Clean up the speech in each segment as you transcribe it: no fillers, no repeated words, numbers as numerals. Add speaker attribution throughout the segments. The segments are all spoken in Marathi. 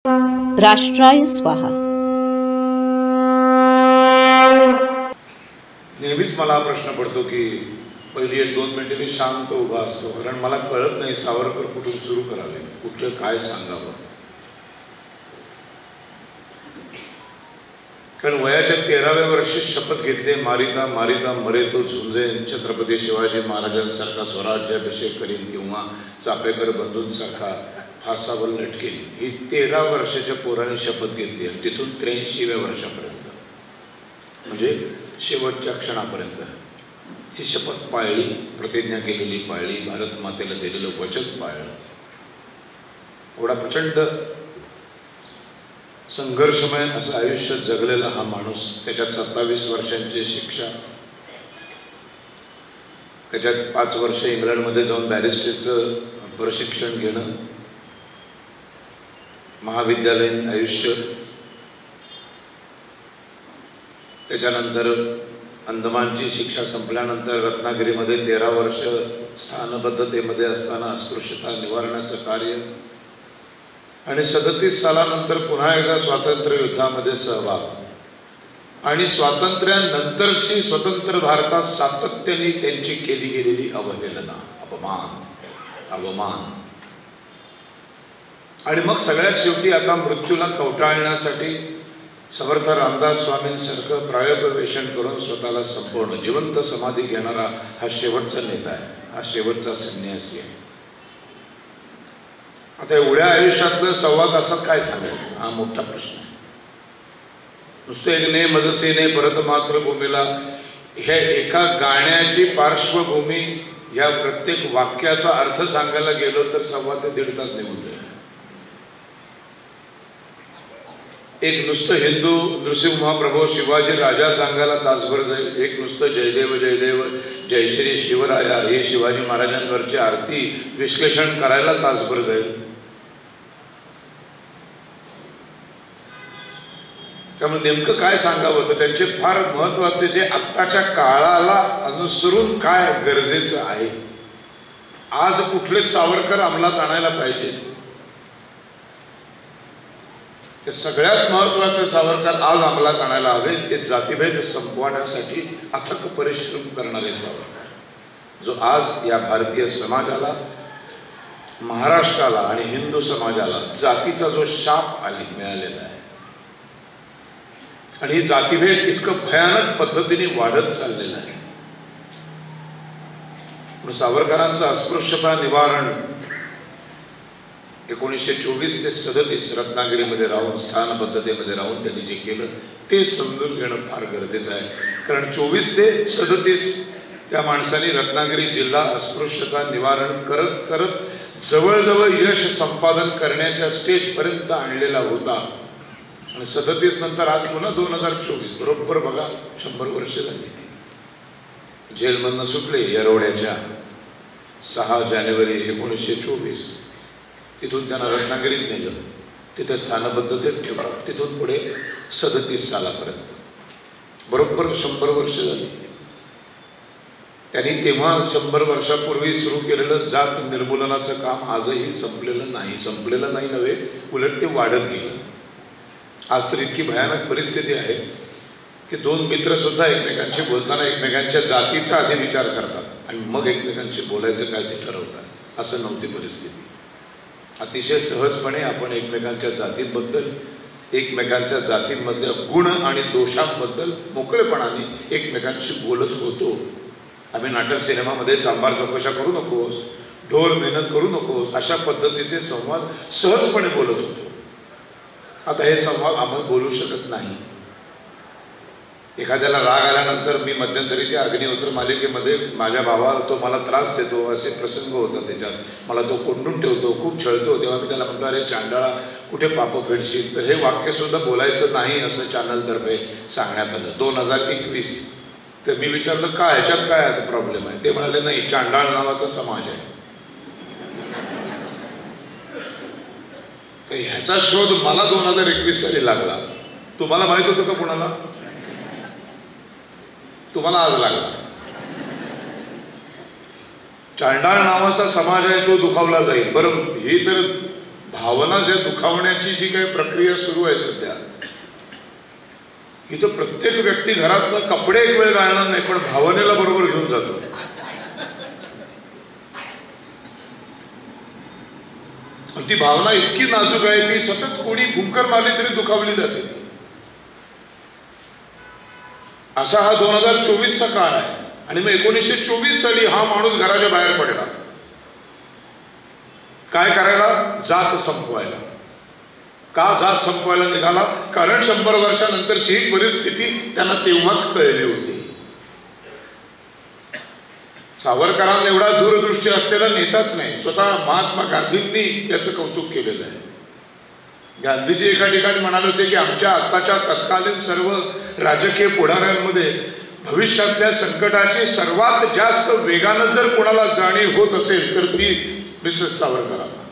Speaker 1: राष्ट्राय स्वाहा.
Speaker 2: नेहमीच मला हा प्रश्न पडतो की पहिली 1-2 मिनिटे मी शांत उभा असतो, कारण मला कळत नाही सावरकर कुठून सुरू करावे, कुठलं काय सांगावं. कारण वयाच्या 13व्या वर्षी शपथ घेतली, मारिता मारिता मरे तो झुंजेन, छत्रपती शिवाजी महाराजांसारखा स्वराज्याभिषेक करीन किंवा चापेकर बंधूंसारखा फासावर लटकेन. ही 13 वर्षाच्या पोराने शपथ घेतली आणि तिथून 83व्या वर्षापर्यंत, म्हणजे शेवटच्या क्षणापर्यंत ती शपथ पाळली, प्रतिज्ञा केलेली पाळली, भारत मातेला दिलेलं वचन पाळलं. एवढा प्रचंड संघर्षमय असं आयुष्य जगलेला हा माणूस, त्याच्यात 27 वर्षांची शिक्षा, त्याच्यात 5 वर्ष इंग्लंडमध्ये जाऊन बॅरिस्टरचं प्रशिक्षण घेणं, महाविद्यालयीन आयुष्य, त्याच्यानंतर अंदमानची शिक्षा संपल्यानंतर रत्नागिरीमध्ये 13 वर्ष स्थानबद्धतेमध्ये असताना अस्पृश्यता निवारणाचं कार्य, आणि 37 सालानंतर पुन्हा एकदा स्वातंत्र्य युद्धामध्ये सहभाग, आणि स्वातंत्र्यानंतरची स्वतंत्र भारतात सातत्याने त्यांची केली गेलेली अवहेलना, अवमान, आणि मग सगळ्यात शेवटी आता मृत्यूला कवटाळण्यासाठी समर्थ रामदास स्वामींसारखं प्रायोपवेशन करून स्वतःला संपवणं, जिवंत समाधी घेणारा हा शेवटचा नेता आहे, हा शेवटचा संन्यासी आहे. आता एवढ्या आयुष्यातलं संवाद असा काय सांगायचं, हा मोठा प्रश्न आहे. नुसतं एक ने मजसीने परत मातृभूमीला ह्या एका गाण्याची पार्श्वभूमी, ह्या प्रत्येक वाक्याचा अर्थ सांगायला गेलो तर सव्वा ते 1.5 तास निघून जाईल. एक नुसतं हिंदू नृसिंह महाप्रभू शिवाजी राजा सांगायला तासभर जाईल, एक नुसतं जयदेव जयदेव जय श्री शिवराया हे शिवाजी महाराजांवरची आरती विश्लेषण करायला तासभर जाईल. त्यामुळे नेमकं काय सांगावं तर त्यांचे फार महत्वाचे जे आत्ताच्या काळाला अनुसरून काय गरजेचं आहे, आज कुठले सावरकर अंमलात आणायला पाहिजे, ते सगळ्यात महत्वाचे सावरकर आज अंमलात आणायला हवे ते जातीभेद संपवण्यासाठी अथक परिश्रम करणारे सावरकर, जो आज या भारतीय समाजाला, महाराष्ट्राला आणि हिंदू समाजाला जातीचा जो शाप मिळालेला आहे, आणि जातीभेद इतकं भयानक पद्धतीने वाढत चाललेलं आहे. सावरकरांचं अस्पृश्यता निवारण 1924 ते 37 रत्नागिरीमध्ये राहून, स्थानबद्धतेमध्ये राहून त्यांनी जे केलं ते समजून घेणं फार गरजेचं आहे. कारण 24 ते 37 त्या माणसाने रत्नागिरी जिल्हा अस्पृश्यता निवारण करत करत जवळजवळ यश संपादन करण्याच्या स्टेजपर्यंत आणलेला होता. आणि 37 नंतर आज पुन्हा 2024, बरोबर बघा 100 वर्ष झाली. जेलमधनं सुटले येरवड्याच्या 6 जानेवारी 1924, तिथून त्यांना रत्नागिरीत नेलं, तिथे स्थानबद्धतेत ठेवलं, तिथून पुढे 37 सालापर्यंत बरोबर 100 वर्ष झाली. त्यांनी तेव्हा 100 वर्षापूर्वी सुरू केलेलं जात निर्मूलनाचं काम आजही संपलेलं नाही नव्हे, उलट ते वाढत गेलं. आज तर इतकी भयानक परिस्थिती आहे की 2 मित्र सुद्धा एकमेकांशी बोलताना एकमेकांच्या जातीचा आधी विचार करतात आणि मग एकमेकांशी बोलायचं काय ते ठरवतात. असं नव्हती परिस्थिती. अतिशय सहजपणे आपण एकमेकांच्या जातींबद्दल, एकमेकांच्या जातींमधल्या गुण आणि दोषांबद्दल मोकळेपणाने एकमेकांशी बोलत होतो. आम्ही नाटक सिनेमामध्ये चांभार चौकशा करू नकोस, ढोल मेहनत करू नकोस, अशा पद्धतीचे संवाद सहजपणे बोलत होतो. आता हे संवाद आम्ही बोलू शकत नाही. एखाद्याला राग आल्यानंतर मी मध्यंतरी त्या अग्निहोत्र मालिकेमध्ये माझ्या भावाला तो मला त्रास देतो असे प्रसंग होतात, त्याच्यात मला तो कोंडून ठेवतो, खूप छळतो, तेव्हा मी त्याला म्हणतो अरे चांडाळा कुठे पाप फेडशील. तर हे वाक्यसुद्धा बोलायचं नाही असं चॅनलतर्फे सांगण्यात आलं 2021. तर मी विचारलं का, ह्याच्यात काय प्रॉब्लेम आहे. ते म्हणाले नाही, चांडाळ नावाचा समाज आहे. तर ह्याचा शोध मला 2021 साली लागला. तुम्हाला माहित होतं का कुणाला? तुम्हाला आज लागला. चांडाळ नावाचा समाज आहे तो दुखावला जाईल. बरं, ही तर भावना ज्या दुखावण्याची जी काही प्रक्रिया सुरू आहे सध्या, इथं प्रत्येक व्यक्ती घरातनं कपडे एक वेळ घालणार नाही, पण भावनेला बरोबर घेऊन जातो. ती भावना इतकी नाजूक आहे, ती सतत कोणी फुंकर मारली तरी दुखावली जाते. असा हा 2024चा काळ आहे. आणि मग 1924 साली हा माणूस घराच्या बाहेर पडला. काय करायला? जात संपवायला. का जात संपवायला निघाला? कारण 100 वर्षानंतरची ही परिस्थिती त्यांना तेव्हाच कळली होती. सावरकरांना एवढा दूरदृष्टी असलेला नेताच नाही. स्वतः महात्मा गांधींनी याचं कौतुक केलेलं आहे. गांधीजी एका ठिकाणी म्हणाले होते की आमच्या आत्ताच्या तत्कालीन सर्व राजकीय पुढाऱ्यांमध्ये भविष्यातल्या संकटाची सर्वात जास्त वेगानं जर कोणाला जाणीव होत असेल तर ती मिस्टर सावरकरांना.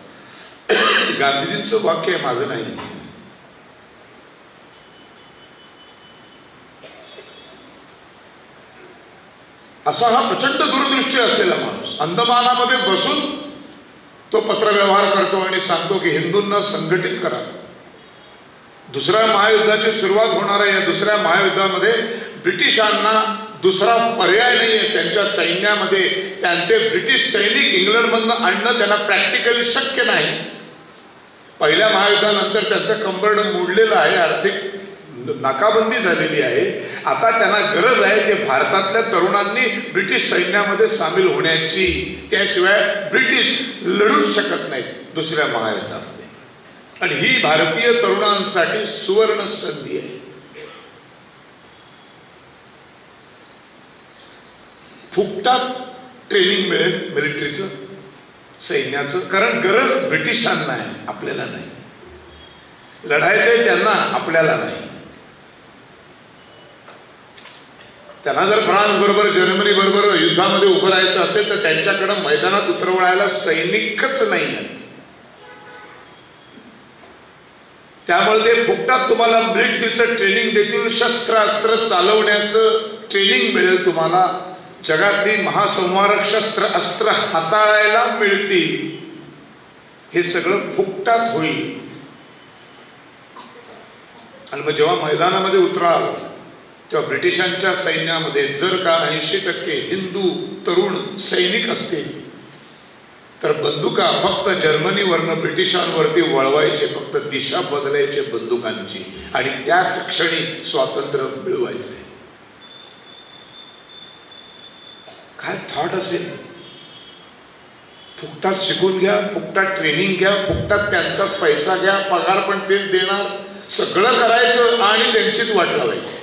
Speaker 2: गांधीजींचं वाक्य आहे, माझं नाही. असा हा प्रचंड दूरदृष्टी असलेला माणूस अंदमानामध्ये बसून तो पत्रव्यवहार करतो आणि सांगतो की हिंदूंना संघटित करा. दुसऱ्या महायुद्धाची सुरुवात होणार आहे. या दुसऱ्या महायुद्धामध्ये ब्रिटिशांना दुसरा पर्याय नाहीये. त्यांच्या सैन्यामध्ये त्यांचे ब्रिटिश सैनिक इंग्लंडमधनं आणणं त्यांना प्रॅक्टिकली शक्य नाही. पहिल्या महायुद्धानंतर त्यांचं कंबरडं मोडलेलं आहे, आर्थिक नाकाबंदी झालेली आहे. आता त्यांना गरज आहे ते भारतातल्या तरुणांनी ब्रिटिश सैन्यामध्ये सामील होण्याची. त्याशिवाय ब्रिटिश लढूच शकत नाहीत दुसऱ्या महायुद्धामध्ये. आणि ही भारतीय तरुणांसाठी सुवर्ण संधी आहे. फुकटात ट्रेनिंग मिळेल मिलिटरीचं, सैन्याचं. कारण गरज ब्रिटिशांना आहे, आपल्याला नाही. लढायचंय त्यांना, आपल्याला नाही. त्यांना जर फ्रान्स बरोबर जर्मनी बरोबर युद्धामध्ये उभं राहायचं असेल तर त्यांच्याकडे मैदानात उतरवण्याला सैनिकच नाही आहेत. त्यामुळे ते फुकटात तुम्हाला मिलिटरीचं ट्रेनिंग देतील. शस्त्रास्त्र चालवण्याचं ट्रेनिंग मिळेल तुम्हाला. जगातली महासंहारक शस्त्र अस्त्र हाताळायला मिळतील. हे सगळं फुकटात होईल. आणि मग जेव्हा मैदानामध्ये उतराल तेव्हा ब्रिटिशांच्या सैन्यामध्ये जर का 80% हिंदू तरुण सैनिक असतील तर बंदुका फक्त जर्मनीवरनं ब्रिटिशांवरती वळवायचे, फक्त दिशा बदलायचे बंदुकांची, आणि त्याच क्षणी स्वातंत्र्य मिळवायचे. काय थॉट असेल? फुकटात शिकून घ्या, फुकटात ट्रेनिंग घ्या, फुकटात त्यांचाच पैसा घ्या, पगार पण तेच देणार, सगळं करायचं आणि त्यांचीच वाट लावायची.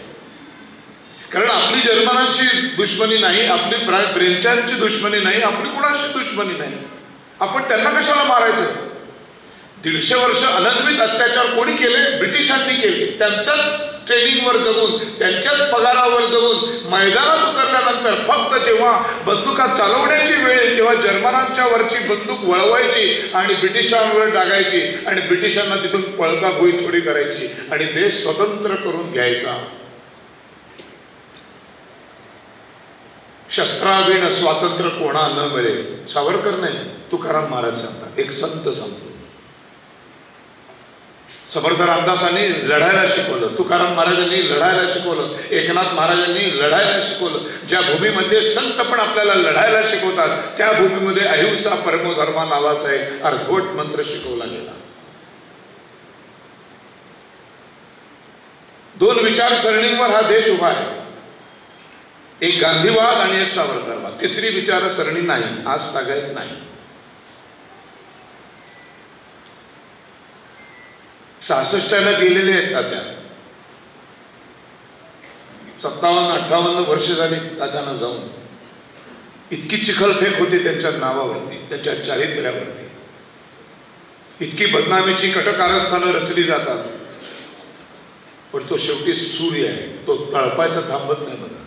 Speaker 2: कारण आपली जर्मनांची दुश्मनी नाही, आपली फ्रेंचांची दुश्मनी नाही, आपली कुणाची दुश्मनी नाही. आपण त्यांना कशाला मारायचं? 150 वर्ष अनन्वित अत्याचार कोणी केले? ब्रिटिशांनी केले. त्यांच्याच ट्रेनिंगवर जगून, त्यांच्याच पगारावर जगून मैदानात उतरल्यानंतर फक्त जेव्हा बंदुका चालवण्याची वेळ येईल तेव्हा जर्मनांच्या वरची बंदूक वळवायची आणि ब्रिटिशांवर टाकायची आणि ब्रिटिशांना तिथून पळकाभुई थोडी करायची आणि देश स्वतंत्र करून घ्यायचा. शस्त्राविण स्वातंत्र्य कोणा न मिळेल. सावरकर नाही, तुकाराम महाराज सांगतात. एक संत सांगतो. समर्थ रामदासांनी लढायला शिकवलं, तुकाराम महाराजांनी लढायला शिकवलं, एकनाथ महाराजांनी लढायला शिकवलं. ज्या भूमीमध्ये संत पण आपल्याला लढायला शिकवतात त्या भूमीमध्ये अहिंसा परमोधर्मा नावाचा एक अर्धवट मंत्र शिकवला गेला. 2 विचारसरणींवर हा देश उभा आहे. एक गांधीवाद आणि एक सावरकरवाद. तिसरी विचारसरणी नाही, आज तागायत नाही. 66ला गेलेले आहेत तात्या. 57-58 वर्ष झाली तात्यांना जाऊन. इतकी चिखलफेक होती त्यांच्या नावावरती, त्यांच्या चारित्र्यावरती. इतकी बदनामीची कटकारस्थानं रचली जातात. पण तो शेवटी सूर्य आहे, तो तळपायचा थांबत नाही. बघा,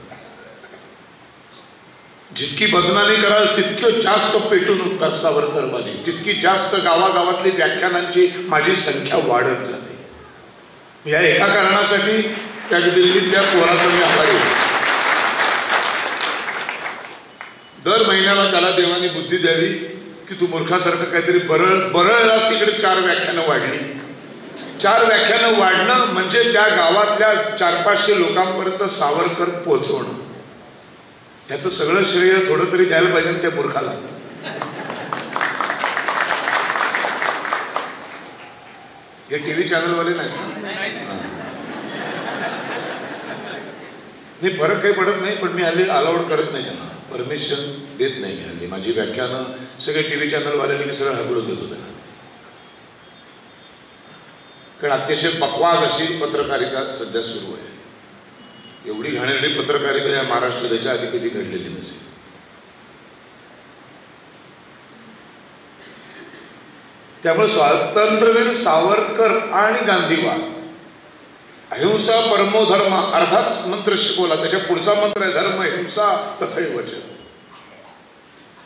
Speaker 2: जितकी बदनामी कराल तितकं जास्त पेटून उठतात सावरकरवादी. तितकी जास्त गावागावातली व्याख्यानांची माझी संख्या वाढत जाते. या एका कारणासाठी त्या दिल्लीतल्या पोराचा मी आभारी आहे. दर महिन्याला त्याला देवानी बुद्धी द्यावी, की तू मूर्खासारखं काहीतरी बरळलास. तिकडे 4 व्याख्यानं वाढली. 4 व्याख्यानं वाढणं म्हणजे त्या गावातल्या 400-500 लोकांपर्यंत सावरकर पोहोचवणं. ह्याचं सगळं श्रेय थोडं तरी द्यायला पाहिजे ना त्या मूर्खाला. हे टीव्ही चॅनलवाले नाही, फरक काही पडत नाही. पण मी हल्ली अलाउड करत नाही त्यांना, परमिशन देत नाही मी हल्ली. माझी व्याख्यानं सगळे टीव्ही चॅनलवाले की सरळ हकलून देतो त्यांना. कारण अतिशय बकवास अशी पत्रकारिता सध्या सुरू आहे. एवढी घाणेरडी पत्रकारिता या महाराष्ट्रात याच्या आधी कधी घडलेली नसेल. त्यामुळे स्वातंत्र्यवीर सावरकर आणि गांधीवाद, अहिंसा परमो धर्म अर्धाच मंत्र शिकवला. त्याच्या पुढचा मंत्र आहे धर्म हिंसा तथैव च.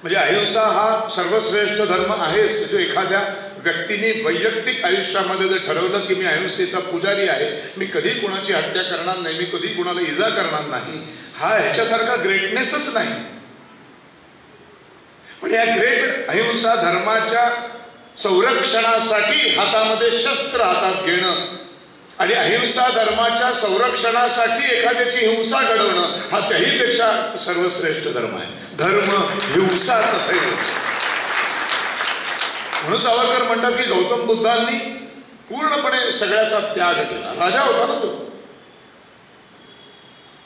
Speaker 2: म्हणजे अहिंसा हा सर्वश्रेष्ठ धर्म आहेच. जो एखाद्या व्यक्तीने वैयक्तिक आयुष्यामध्ये जर ठरवलं की मी अहिंसेचा पुजारी आहे, मी कधी कुणाची हत्या करणार नाही, मी कधी कुणाला इजा करणार नाही, हा ह्याच्यासारखा ग्रेटनेसच नाही. पण या ग्रेट अहिंसा धर्माच्या संरक्षणासाठी हातामध्ये शस्त्र हातात घेणं आणि अहिंसा धर्माच्या संरक्षणासाठी एखाद्याची हिंसा घडवणं हा त्याहीपेक्षा सर्वश्रेष्ठ धर्म आहे. धर्म हिंसा तथैव. म्हणून सावरकर म्हणतात की गौतम बुद्धांनी पूर्णपणे सगळ्याचा त्याग केला. राजा होता ना तो.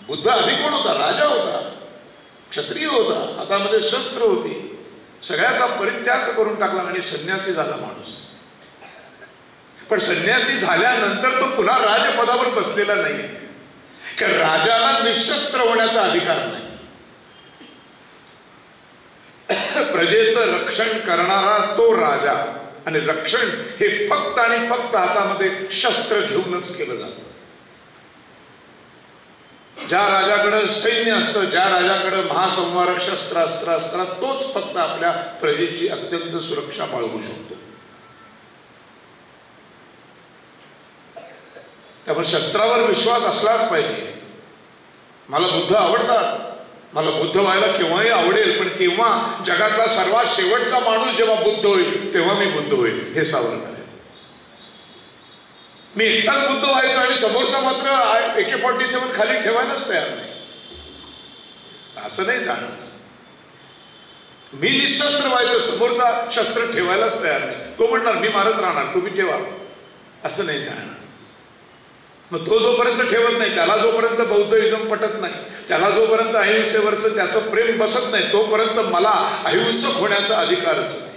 Speaker 2: बुद्ध आधी कोण होता? राजा होता, क्षत्रिय होता, हातामध्ये शस्त्र होती, सगळ्याचा परित्याग करून टाकला आणि संन्यासी झाला माणूस. पण संन्यासी झाल्यानंतर तो पुन्हा राजपदावर बसलेला नाही. कारण राजाला निशस्त्र होण्याचा अधिकार नाही. प्रजेचं रक्षण करणारा तो राजा, आणि रक्षण हे फक्त आणि फक्त हातामध्ये शस्त्र घेऊनच केलं जातं. ज्या राजाकडे सैन्य असतं, ज्या राजाकडे महासंवारक शस्त्र अस्त्र असतात, तोच फक्त आपल्या प्रजेची अत्यंत सुरक्षा बाळगू शकतो. त्यामुळे शस्त्रावर विश्वास असलाच पाहिजे. मला बुद्ध आवडतात, मला बुद्ध व्हायला केव्हाही आवडेल, पण केव्हा जगातला सर्वात शेवटचा माणूस जेव्हा बुद्ध होईल तेव्हा मी बुद्ध होईल, हे सावरकर आहे. मी एकटाच बुद्ध व्हायचो आणि समोरचा मात्र AK-47 खाली ठेवायलाच तयार नाही, असं नाही जाणं. मी निशस्त्र व्हायचं, समोरचा शस्त्र ठेवायलाच तयार नाही. तो म्हणणार मी मारत राहणार, तुम्ही ठेवा, असं नाही जाणं. मग तो जोपर्यंत ठेवत नाही, त्याला जोपर्यंत बौद्धिझम पटत नाही, त्याला जोपर्यंत अहिंसेवरचं त्याचं प्रेम बसत नाही, तोपर्यंत मला अहिंसक होण्याचा अधिकारच नाही.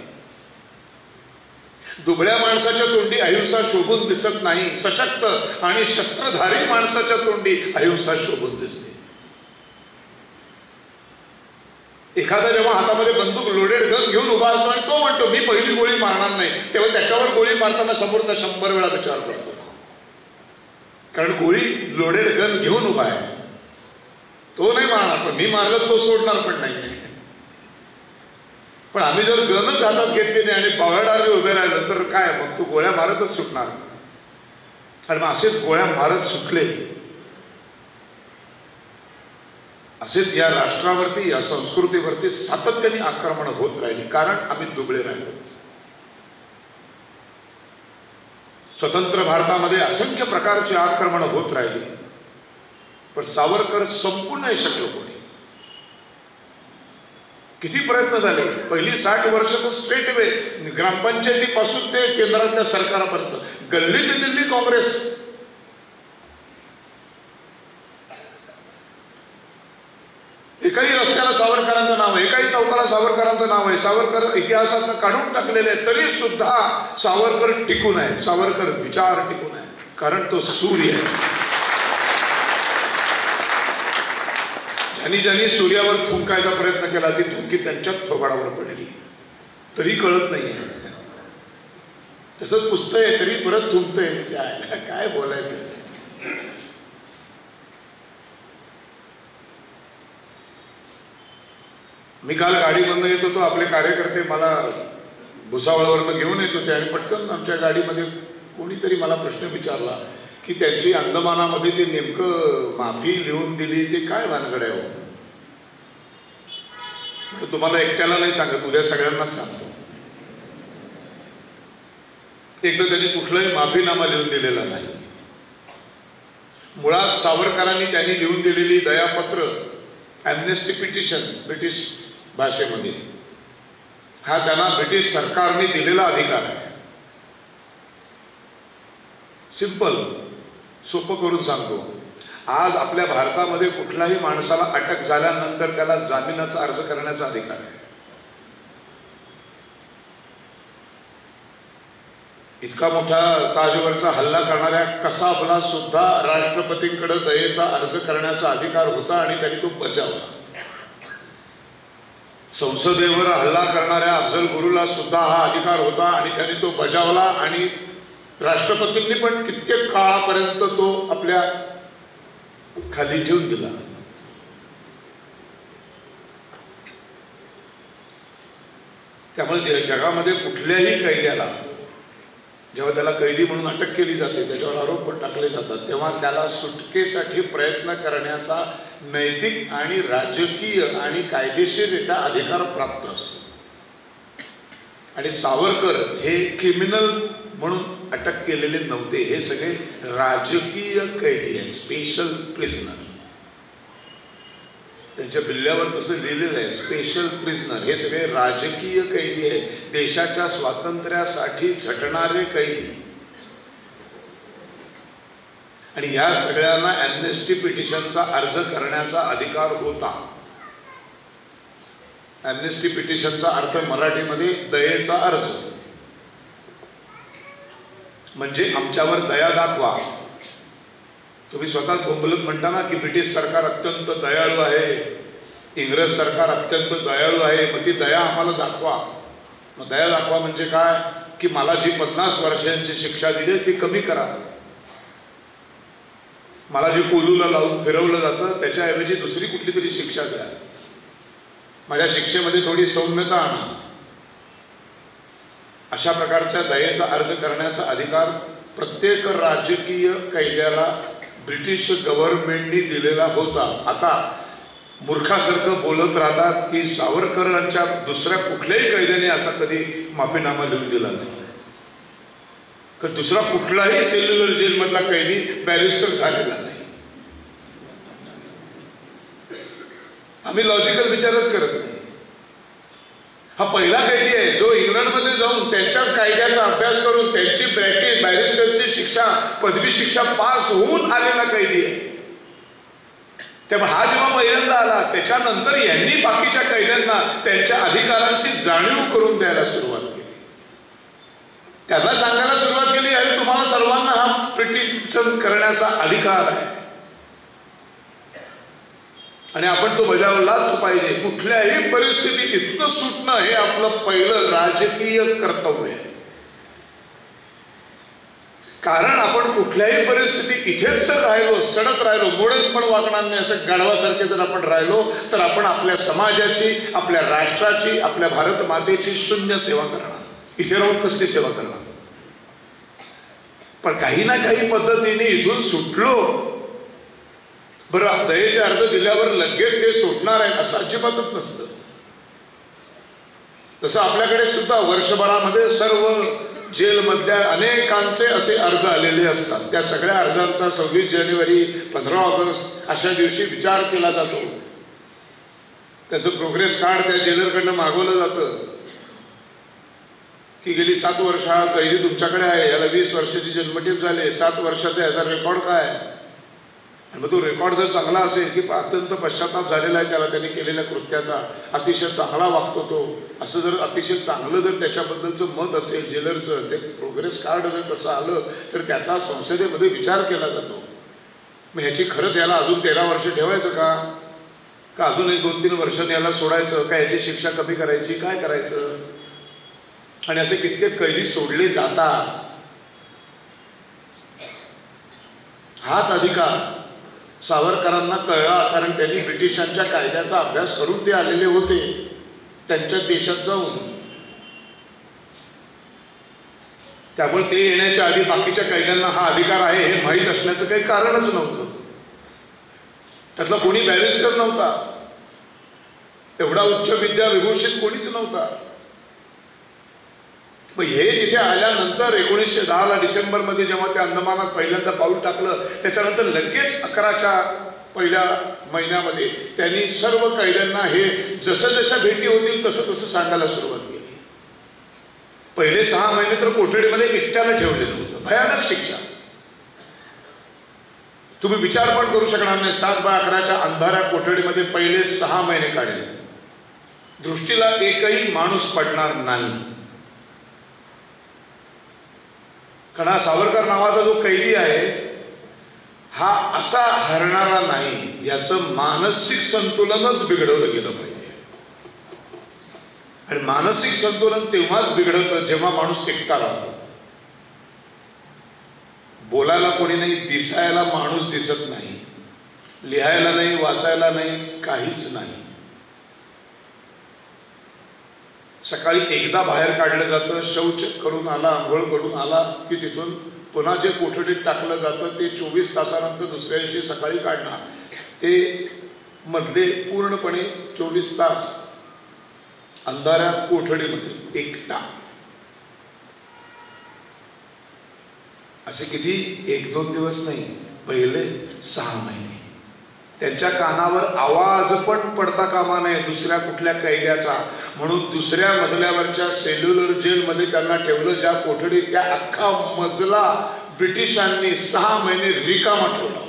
Speaker 2: दुबळ्या माणसाच्या तोंडी अहिंसा शोभून दिसत नाही, सशक्त आणि शस्त्रधारी माणसाच्या तोंडी अहिंसा शोभून दिसते. एखादा जेव्हा हातामध्ये बंदूक लोडेड गन घेऊन उभा असतो आणि तो म्हणतो मी पहिली गोळी मारणार नाही, तेव्हा त्याच्यावर गोळी मारताना समोरचा 100 वेळा विचार करतो. कारण गोळी लोडेड गन घेऊन उभा आहे, तो नाही मारणार, पण मी मारलं तो सोडणार पण नाही. पण आम्ही जर गनच हातात घेतली नाही आणि पावडार उभे राहिलो तर काय, मग तो गोळ्या मारतच सुटणार. आणि मग असेच गोळ्या मारत सुटले. असेच या राष्ट्रावरती, या संस्कृतीवरती सातत्याने आक्रमण होत राहिली, कारण आम्ही दुबळे राहिलो. स्वतंत्र भारतामध्ये असंख्य प्रकारची आक्रमण होत राहिली, पण सावरकर संपू नाही शकलो कोणी. किती प्रयत्न झाले. पहिली 60 वर्ष तर स्ट्रेट वे ग्रामपंचायतीपासून ते केंद्रातल्या सरकारापर्यंत, गल्ली ते दिल्ली काँग्रेस. एकाही रस्त्याला सावरकरांचं नाव आहे, एकाही चौकाला सावरकरांचं नाव आहे. सावरकर इतिहासातनं काढून टाकलेले आहे, तरी सुद्धा सावरकर टिकून आहे, सावरकर विचार टिकून आहे. कारण तो सूर्य आहे. ज्यांनी सूर्यावर थुंकायचा प्रयत्न केला, ती थुंकी त्यांच्याच थोबाडावर पडली, तरी कळत नाहीये. तसंच पुसतंय तरी परत थुंकतंय. काय बोलायचं. मी काल गाडीमधनं येत होतो, आपले कार्यकर्ते मला भुसावळवरनं घेऊन येत होते आणि पटकन आमच्या गाडीमध्ये कोणीतरी मला प्रश्न विचारला की त्यांची अंदमानामध्ये ते नेमकं माफी लिहून दिली ते काय भानगड आहे हो. तुम्हाला एकट्याला नाही सांगत, उद्या सगळ्यांनाच सांगतो. एक तर त्यांनी कुठलाही माफीनामा लिहून दिलेला नाही. मुळात सावरकरांनी त्यांनी लिहून दिलेली दयापत्र, ॲम्नेस्टी पिटिशन ब्रिटिश भाषेमध्ये, हा त्यांना ब्रिटिश सरकारने दिलेला अधिकार आहे. सिंपल, सोपं करून सांगतो. आज आपल्या भारतामध्ये कुठल्याही माणसाला अटक झाल्यानंतर त्याला जामिनाचा अर्ज करण्याचा अधिकार आहे. इतका मोठा ताजवरचा हल्ला करणाऱ्या कसाबला सुद्धा राष्ट्रपतींकडे दयेचा अर्ज करण्याचा अधिकार होता आणि त्यांनी तो बजावला. संसदेवर हल्ला करणाऱ्या अफजल गुरुला सुद्धा हा अधिकार होता आणि त्यांनी तो बजावला आणि राष्ट्रपतींनी पण कित्येक काळापर्यंत तो आपल्या खाली ठेवून दिला. त्यामुळे जगामध्ये कुठल्याही कैद्याला जेव्हा त्याला कैदी म्हणून अटक केली जाते, त्याच्यावर आरोप टाकले जातात, तेव्हा त्याला सुटकेसाठी प्रयत्न करण्याचा नैतिक आणि राजकीय आणि कायदेशीररित्या अधिकार प्राप्त असतो. आणि सावरकर हे क्रिमिनल म्हणून अटक केलेले नव्हते, हे सगळे राजकीय कैदी आहेत, स्पेशल प्रिझनर. त्यांच्या बिल्ल्यावर तसं लिहिलेलं आहे, स्पेशल प्रिझनर. हे सगळे राजकीय कैदी आहेत, देशाच्या स्वातंत्र्यासाठी झटणारे कैदी. आणि या सगळ्यांना ॲम्नेस्टी पिटिशनचा अर्ज करण्याचा अधिकार होता. ॲम्नेस्टी पिटिशनचा अर्थ मराठीमध्ये दयेचा अर्ज, म्हणजे आमच्यावर दया दाखवा. तुम्ही स्वतःच बोंबलत म्हणता ना की ब्रिटिश सरकार अत्यंत दयाळू आहे, इंग्रज सरकार अत्यंत दयाळू आहे, मग ती दया आम्हाला दाखवा. मग दया दाखवा म्हणजे काय की मला जी 50 वर्षांची शिक्षा दिली ती कमी करा, मला जी कोलूला लावून फिरवलं जातं त्याच्याऐवजी दुसरी कुठली तरी शिक्षा द्या, माझ्या शिक्षेमध्ये थोडी सौम्यता आणा. अशा प्रकारच्या दयेचा अर्ज करण्याचा अधिकार प्रत्येक राजकीय कैद्याला ब्रिटिश गव्हर्नमेंटनी दिलेला होता. आता मूर्खासारखं बोलत राहतात की सावरकरांच्या दुसऱ्या कुठल्याही कैद्याने असा कधी माफीनामा लिहून दिला नाही, तर दुसरा कुठलाही सेल्युलर जेलमधला कैदी बॅरिस्टर झालेला नाही. आम्ही लॉजिकल विचारच करत नाही. हा पहिला कैदी आहे जो इंग्लंडमध्ये जाऊन त्यांच्याच कायद्याचा अभ्यास करून त्यांची बॅरिस्टरची शिक्षा, पदवी शिक्षा पास होऊन आलेला कैदी आहे. त्यामुळे हा जेव्हा पहिल्यांदा आला त्याच्यानंतर यांनी बाकीच्या कैद्यांना त्यांच्या अधिकारांची जाणीव करून द्यायला सुरुवात केली. त्यांना सांगायला सुरुवात केली अरे तुम्हाला सर्वांना हा पिटिशन करण्याचा अधिकार आहे आणि आपण तो बजावलाच पाहिजे. कुठल्याही परिस्थितीत इथनं सुटणं हे आपलं पहिलं राजकीय कर्तव्य आहे. कारण आपण कुठल्याही परिस्थितीत इथेच जर राहिलो, सडत राहिलो, मोडत पण वागणार नाही असं गाढवासारखे जर आपण राहिलो तर आपण आपल्या समाजाची, आपल्या राष्ट्राची, आपल्या भारत मातेची शून्य सेवा करणार. इथे राहून कसली सेवा करणार? पण काही ना काही पद्धतीने इथून सुटलो, बरं दयेचे अर्ज दिल्यावर लगेच ते सुटणार आहे असं अजिबातच नसतं. तसं आपल्याकडे सुद्धा वर्षभरामध्ये सर्व जेलमधल्या अनेकांचे असे अर्ज आलेले असतात. त्या सगळ्या अर्जांचा 26 जानेवारी 15 ऑगस्ट अशा दिवशी विचार केला जातो. त्याचं प्रोग्रेस कार्ड त्या जेलरकडनं मागवलं जातं की गेली 7 वर्ष हा कैदी तुमच्याकडे आहे, याला 20 वर्षाची जन्मठेप झाली, 7 वर्षाचा याचा रेकॉर्ड काय. आणि मग तो रेकॉर्ड जर चांगला असेल की अत्यंत पश्चाताप झालेला आहे त्याला, त्यांनी केलेल्या कृत्याचा, अतिशय चांगला वागतो तो, असं जर अतिशय चांगलं जर त्याच्याबद्दलचं मत असेल जेलरचं, ते प्रोग्रेस कार्ड जर तसं आलं तर त्याचा संसदेमध्ये विचार केला जातो. मग ह्याची खरंच याला अजून 13 वर्ष ठेवायचं का अजून 1-2-3 वर्षांनी याला सोडायचं का, याची शिक्षा कमी करायची, काय करायचं. आणि असे कित्येक कैदी सोडले जातात. हाच अधिकार सावरकरांना कळला, कारण त्यांनी ब्रिटिशांच्या कायद्याचा अभ्यास करून ते आलेले होते त्यांच्या देशात जाऊन. त्यामुळे ते येण्याच्या आधी बाकीच्या कैद्यांना हा अधिकार आहे हे माहीत असण्याचं काही कारणच नव्हतं. त्यातला कोणी बॅरिस्टर नव्हता, एवढा उच्च विद्या विभूषित कोणीच नव्हता. मग हे तिथे आल्यानंतर 1910 डिसेंबरमध्ये जेव्हा ते अंदमानात पहिल्यांदा पाऊल टाकलं, त्याच्यानंतर लगेच 11च्या पहिल्या महिन्यामध्ये त्यांनी सर्व कैद्यांना हे जसं जशा भेटी होतील तसं तसं सांगायला सुरुवात केली. पहिले 6 महिने तर कोठडीमध्ये एकट्याला ठेवलेलं होतं. भयानक शिक्षा. तुम्ही विचार पण करू शकणार नाही. 7/11च्या अंधाऱ्या कोठडीमध्ये पहिले 6 महिने काढले. दृष्टीला एकही माणूस पडणार नाही. कारण हा सावरकर नावाचा जो कैदी आहे हा असा हरणारा नाही, याचं मानसिक संतुलनच बिघडवलं गेलं पाहिजे. आणि मानसिक संतुलन तेव्हाच बिघडतं जेव्हा माणूस एकटा राहतो. बोलायला कोणी नाही, दिसायला माणूस दिसत नाही, लिहायला नाही, वाचायला नाही, काहीच नाही. सकाळी एकदा बाहेर काढलं जातं, शौच करून आला, आंघोळ करून आला की तिथून पुन्हा जे कोठडीत टाकलं जातं ते 24 तासानंतर दुसऱ्या दिवशी सकाळी काढणार. ते मधले पूर्णपणे 24 तास अंधाऱ्या कोठडीमध्ये एकटा. असे किती 1-2 दिवस नाही, पहिले 6 महिने. त्यांच्या कानावर आवाज पण पडता कामा नये दुसऱ्या कुठल्या कैद्याचा. म्हणून दुसऱ्या मजल्यावरच्या सेल्युलर जेलमध्ये त्यांना ठेवलं, ज्या कोठडीत त्या अख्खा मजला ब्रिटिशांनी 6 महिने रिकामा ठेवला.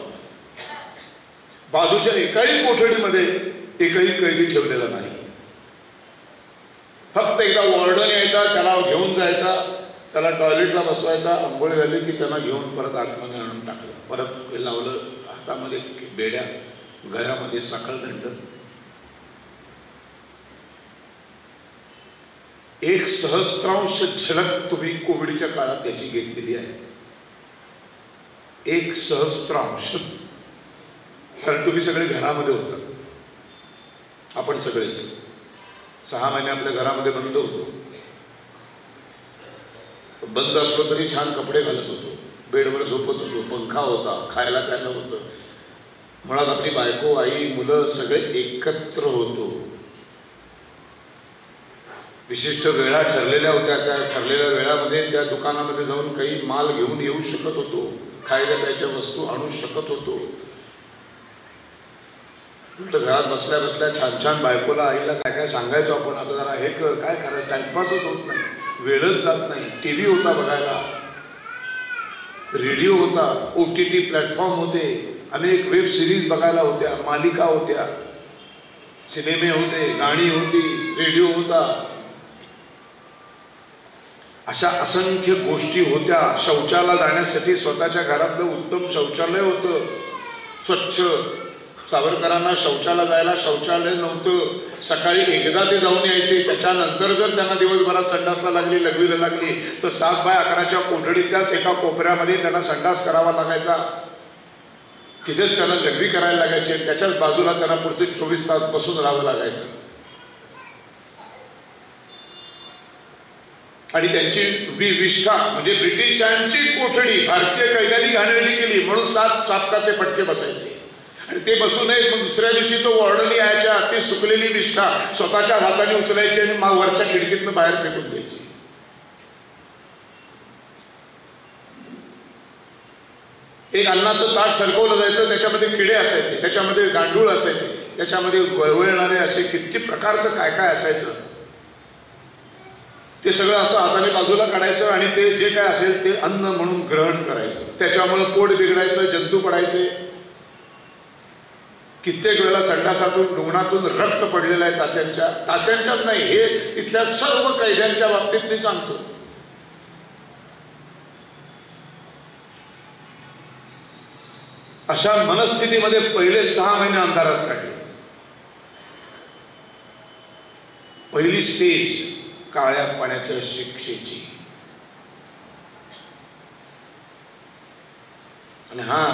Speaker 2: बाजूच्या एकाही कोठडीमध्ये एकही कैदी ठेवलेला नाही. फक्त एकदा वॉर्डन यायचा, त्याला घेऊन जायचा, त्याला टॉयलेटला बसवायचा, आंघोळ झाली की त्यांना घेऊन परत आतमध्ये आणून टाकलं. परत लावलं हातामध्ये बेड्या, गळ्यामध्ये साखळदंड. एक सहस्रांश झलक तुम्ही कोविडच्या काळात त्याची घेतलेली आहे. 1 सहस्रांश. कारण तुम्ही सगळे घरामध्ये होता. आपण सगळेच 6 महिने आपल्या घरामध्ये बंद होतो. बंद असलो तरी छान कपडे घालत होतो, बेडवर झोपत होतो, पंखा होता, खायला प्यायला होतं. मुळात आपली बायको, आई, मुलं सगळे एकत्र होतो. विशिष्ट वेळा ठरलेल्या होत्या. त्या ठरलेल्या वेळामध्ये त्या दुकानामध्ये जाऊन काही माल घेऊन येऊ शकत होतो, खायला प्यायच्या वस्तू आणू शकत होतो. घरात बसल्या बसल्या छान छान बायकोला, आईला काय काय सांगायचो आपण. आता जरा हे कर, काय करायचं, टाइमपासच होत नाही, वेळच जात नाही. टीव्ही होता बघायला, रेडिओ होता, OTT प्लॅटफॉर्म होते, अनेक वेब सिरीज बघायला होत्या, मालिका होत्या, सिनेमे होते, गाणी होती, रेडिओ होता. अशा असंख्य गोष्टी होत्या. शौचाला जाण्यासाठी स्वतःच्या घरातलं उत्तम शौचालय होतं, स्वच्छ. सावरकरांना शौचाला जायला शौचालय नव्हतं. सकाळी एकदा ते जाऊन यायचे. त्याच्यानंतर जर त्यांना दिवसभरात संडासला लागली, लघवीला लागली तर 7/11च्या कोठडीतल्याच एका कोपऱ्यामध्ये त्यांना संडास करावा लागायचा. तिथेच त्यांना लघवी करायला लागायची. त्याच्याच बाजूला त्यांना पुढचे 24 तास बसून राहावं लागायचं. आणि त्यांची विष्ठा म्हणजे ब्रिटिशांची कोठडी भारतीय कैद्यांनी घाणेरडी केली म्हणून 7 चापकाचे फटके बसायचे. आणि ते बसू नयेत मग दुसऱ्या दिवशी तो वॉर्डन यायच्या. ती सुकलेली विष्ठा स्वतःच्या हाताने उचलायची आणि वरच्या खिडकीतनं बाहेर फेकून द्यायची. एक अन्नाचं ताट सरकवलं जायचं, त्याच्यामध्ये किडे असायचे, त्याच्यामध्ये गांडूळ असायचे, त्याच्यामध्ये वळवळणारे असे किती प्रकारचं काय काय असायचं. ते सगळं असं हाताने बाजूला काढायचं आणि ते जे काय असेल ते अन्न म्हणून ग्रहण करायचं. त्याच्यामुळे पोट बिघडायचं, जंतू पडायचे. कित्येक वेळेला संडासातून रुग्णातून रक्त पडलेलं आहे तात्यांच्याच नाही, हे तिथल्या सर्व कैद्यांच्या बाबतीत मी सांगतो. अशा मनस्थितीमध्ये पहिले 6 महिने अंधारात काढले. पहिली स्टेज काळ्या पाण्याच्या शिक्षेची. आणि हा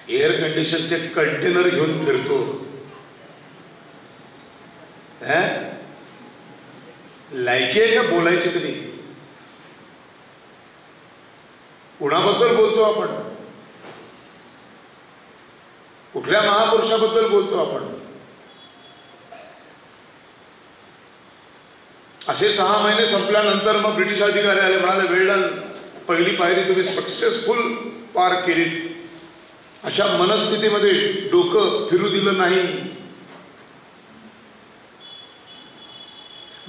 Speaker 2: एअर कंडिशनचे कंटेनर घेऊन फिरतो. लायकी आहे का बोलायची तरी? कुणाबद्दल बोलतो आपण? कुठल्या महापुरुषाबद्दल बोलतो आपण? असे 6 महिने संपल्यानंतर मग ब्रिटिश अधिकारी आले, म्हणाले वेल डन, पहिली पायरी तुम्ही सक्सेसफुल पार केली. अशा मनस्थितीमध्ये डोकं फिरू दिलं नाही,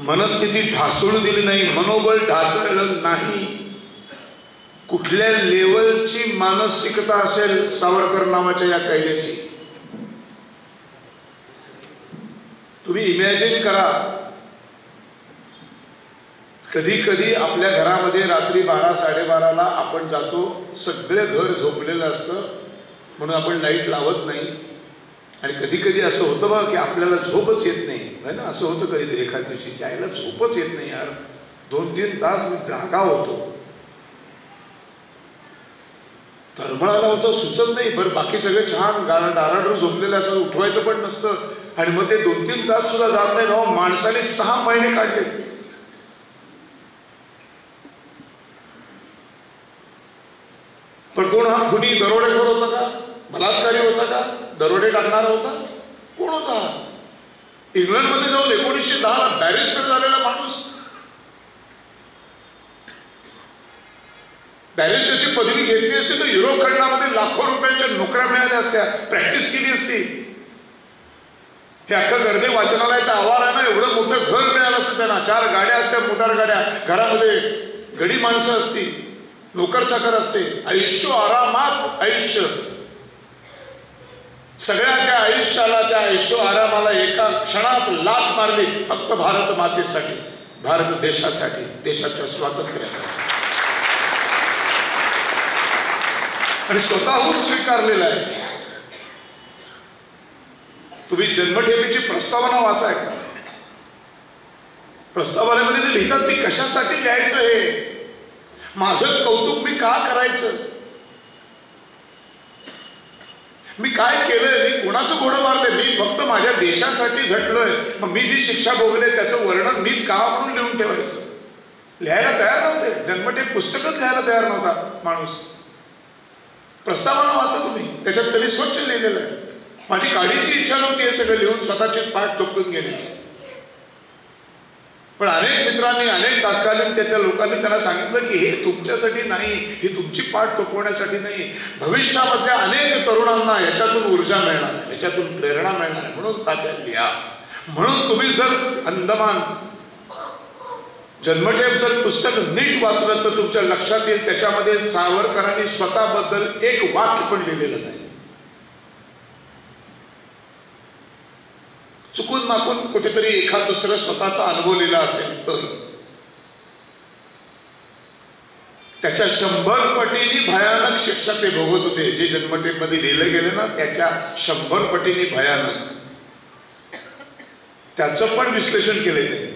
Speaker 2: मनस्थिती ढासळू दिली नाही, मनोबल ढासळलं नाही. कुठल्या लेवलची मानसिकता असेल सावरकर नावाच्या या कैद्याची, तुम्ही इमॅजिन करा. कधी कधी आपल्या घरामध्ये रात्री 12-12:30ला आपण जातो, सगळे घर झोपलेलं असतं म्हणून आपण लाईट लावत नाही. आणि कधी कधी असं होतं बघा की आपल्याला झोपच येत नाही, है ना. असं होतं कधीतरी एखाद्या दिवशी चायला झोपच येत नाही यार, 2-3 तास मी जागा होतो, तळमळाला होतं, सुचत नाही. बरं बाकी सगळे छान डाराडूर झोपलेलं असं, उठवायचं पण नसतं. आणि मग ते 2-3 तास सुद्धा जात नाही. ना माणसाने 6 महिने काढले. पण कोण हा खुनी दरोडेखोर होता का, बलात्कारी होता का, दरोडे टाकणारा होता, कोण होता? इंग्लंडमध्ये जाऊन 1910 बॅरिस्टर झालेला माणूस, बॅरिस्टरची पदवी घेतली असती तर युरोप खंडामध्ये लाखो रुपयांच्या नोकऱ्या मिळाल्या असत्या, प्रॅक्टिस केली असती. हे अख्खं गर्दे वाचनालयाच्या आवारानं एवढं मोठं घर मिळालं असतं त्यांना. 4 गाड्या असत्या, मोटार गाड्या, घरामध्ये गडी माणसं असती, नोकर चाकर असते, आयुष्य आरामात आयुष्य. सगळ्या त्या आयुष्याला, त्या आयुष्य आरामाला एका क्षणात लाथ मारली फक्त भारत मातेसाठी, भारत देशासाठी, देशाच्या स्वातंत्र्यासाठी. आणि स्वतःहून स्वीकारलेला आहे. तुम्ही जन्मठेपीची प्रस्तावना वाचाय का? प्रस्तावनेमध्ये ते लिहितात, मी कशासाठी लिहायचं, हे माझंच कौतुक मी का करायचं, मी काय केलंय, मी कोणाचं घोडं मारलंय, मी फक्त माझ्या देशासाठी झटलोय. मग मी जी शिक्षा भोगले त्याचं वर्णन मीच का म्हणून लिहून ठेवायचं? लिहायला तयार नव्हते. जन्मठेप पुस्तकच लिहायला तयार नव्हता माणूस. प्रस्तावना वाचा तुम्ही, त्याच्यात त्यांनी स्वच्छ लिहिलेलं आहे. माझी काढीची इच्छा नव्हती हे सगळं लिहून स्वतःचे पाठ चोपटून घेण्याची. पण अनेक मित्रांनी, अनेक तात्कालीन त्या लोकांनी त्यांना सांगितलं की हे तुमच्यासाठी नाही, हे तुमची पाठ चोपवण्यासाठी नाही, भविष्यामध्ये अनेक तरुणांना याच्यातून ऊर्जा मिळणार आहे, याच्यातून प्रेरणा मिळणार आहे, म्हणून तात्या लिहा. म्हणून तुम्ही जर अंदमान जन्मठेप जर पुस्तक नीट वाचलं तर तुमच्या लक्षात येईल, त्याच्यामध्ये सावरकरांनी स्वतःबद्दल एक वाक्य पण लिहिलेलं नाही. चुकून माकून कुठेतरी एखाद दुसरं स्वतःचा अनुभव लिहिला असेल तर त्याच्या 100 पटीने भयानक शिक्षा ते भोगत होते. जे जन्मठेप मध्ये लिहिलं गेलं ना त्याच्या 100 पटीने भयानक. त्याचं पण विश्लेषण केलंय त्यांनी.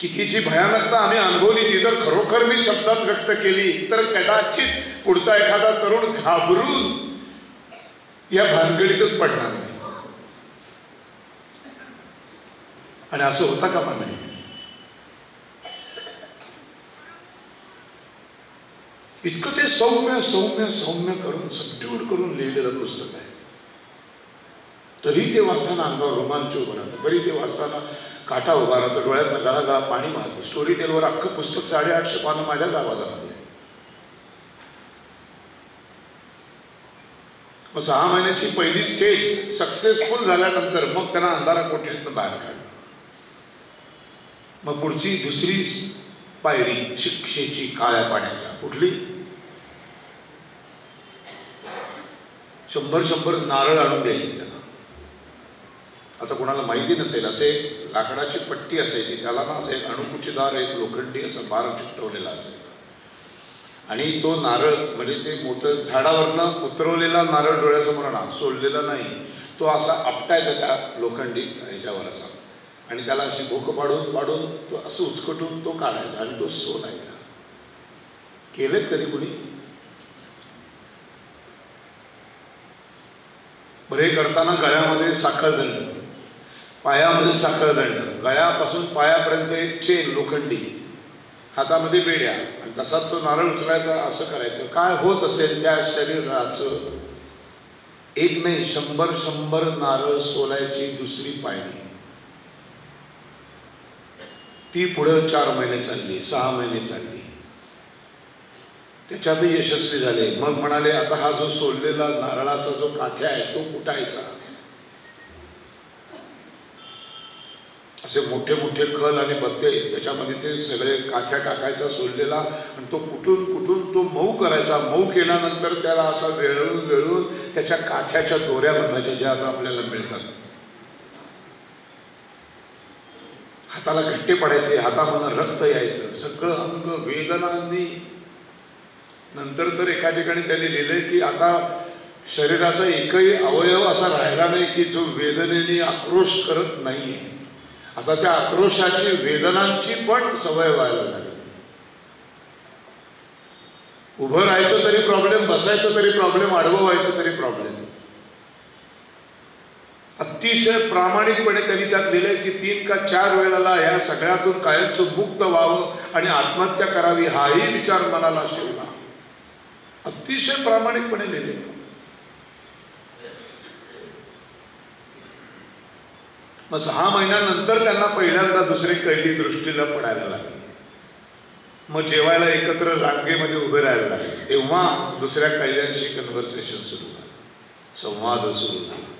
Speaker 2: कितीची भयानकता आम्ही अनुभवली ती जर खरोखर मी शब्दात व्यक्त केली तर कदाचित पुढचा एखादा तरुण घाबरून या भानगडीतच पडणार नाही. आणि असं होता का नाही? इतकं ते सौम्य सौम्य सौम्य करून सबड्यूड करून लिहिलेलं पुस्तक आहे. तरी ते वाचताना अंगावर रोमांच उभं राहतं, तरी ते वाचताना काटा उभा राहतो, डोळ्यातनं गळा पाणी मारतं. स्टोरी टेलवर अख्खं पुस्तक 850 पानं माझ्याच आवाजामध्ये. मग 6 महिन्याची पहिली स्टेज सक्सेसफुल झाल्यानंतर मग त्यांना अंधारा कोठडीतनं बाहेर काढलं. मग पुढची दुसरी पायरी शिक्षेची, काळ्या पाण्याच्या. कुठली? 100 नारळ आणून द्यायची त्यांना. आता कोणाला माहिती नसेल, असे लाकडाची पट्टी असायची, त्याला ना असे अणुकुचीदार एक लोखंडी असा बार चिकटवलेला असायचा. आणि तो नारळ म्हणजे ते मोठं झाडावरनं उतरवलेला नारळ डोळ्यासमोर ना सोडलेला नाही, तो असा आपटायचा त्या लोखंडी ह्याच्यावर असा, आणि त्याला अशी भोकं पाडून पाडून तो असं उचकटून तो काढायचा आणि तो सोडायचा. केलेत कधी कोणी? बरे करताना गळ्यामध्ये साखळदंड, पायामध्ये साखळदंड, गळ्यापासून पायापर्यंत एक चेन लोखंडी, हातामध्ये बेड्या, आणि तसाच तो नारळ उचलायचा, असं करायचं. काय होत असेल त्या शरीराचं? एक नाही 100 नारळ सोलायची दुसरी पायरी. ती पुढं 4 महिने चालली, 6 महिने चालली, त्याच्यातही यशस्वी झाले. मग म्हणाले आता हा जो सोललेला नारळाचा जो काथ्या आहे तो कुटायचा. असे मोठे मोठे खल आणि बत्ते, त्याच्यामध्ये ते सगळे काथ्या टाकायचा सोललेला, आणि तो कुटून कुटून तो मऊ करायचा. मऊ केल्यानंतर त्याला असा वेळून वेळून त्याच्या काथ्याच्या दोऱ्या बनवायच्या, ज्या आता आपल्याला मिळतात. हाताला घट्टे पडायचे, हातामधून रक्त यायचं, सगळं अंग वेदनांनी. नंतर तर एका ठिकाणी त्यांनी लिहिलंय की आता शरीराचा एकही अवयव असा राहिला नाही की जो वेदनेने आक्रोश करत नाहीये. आता त्या आक्रोशाची, वेदनांची पण सवय व्हायला लागली. उभं राहायचं तरी प्रॉब्लेम, बसायचं तरी प्रॉब्लेम, आडवं व्हायचं तरी प्रॉब्लेम. अतिशय प्रामाणिकपणे त्यांनी त्यात लिहिलंय की 3 का 4 वेळेला ह्या सगळ्यातून कायमचं मुक्त व्हावं आणि आत्महत्या करावी हाही विचार मनाला शिवला. अतिशय प्रामाणिकपणे लिहिले. मग 6 महिन्यानंतर त्यांना पहिल्यांदा दुसरे कैदी दृष्टीला पडायला लागले. मग जेवायला एकत्र रांगेमध्ये उभे राहायला लागले. तेव्हा दुसऱ्या कैद्यांशी कन्व्हर्सेशन सुरू झालं, संवाद सुरू झाला.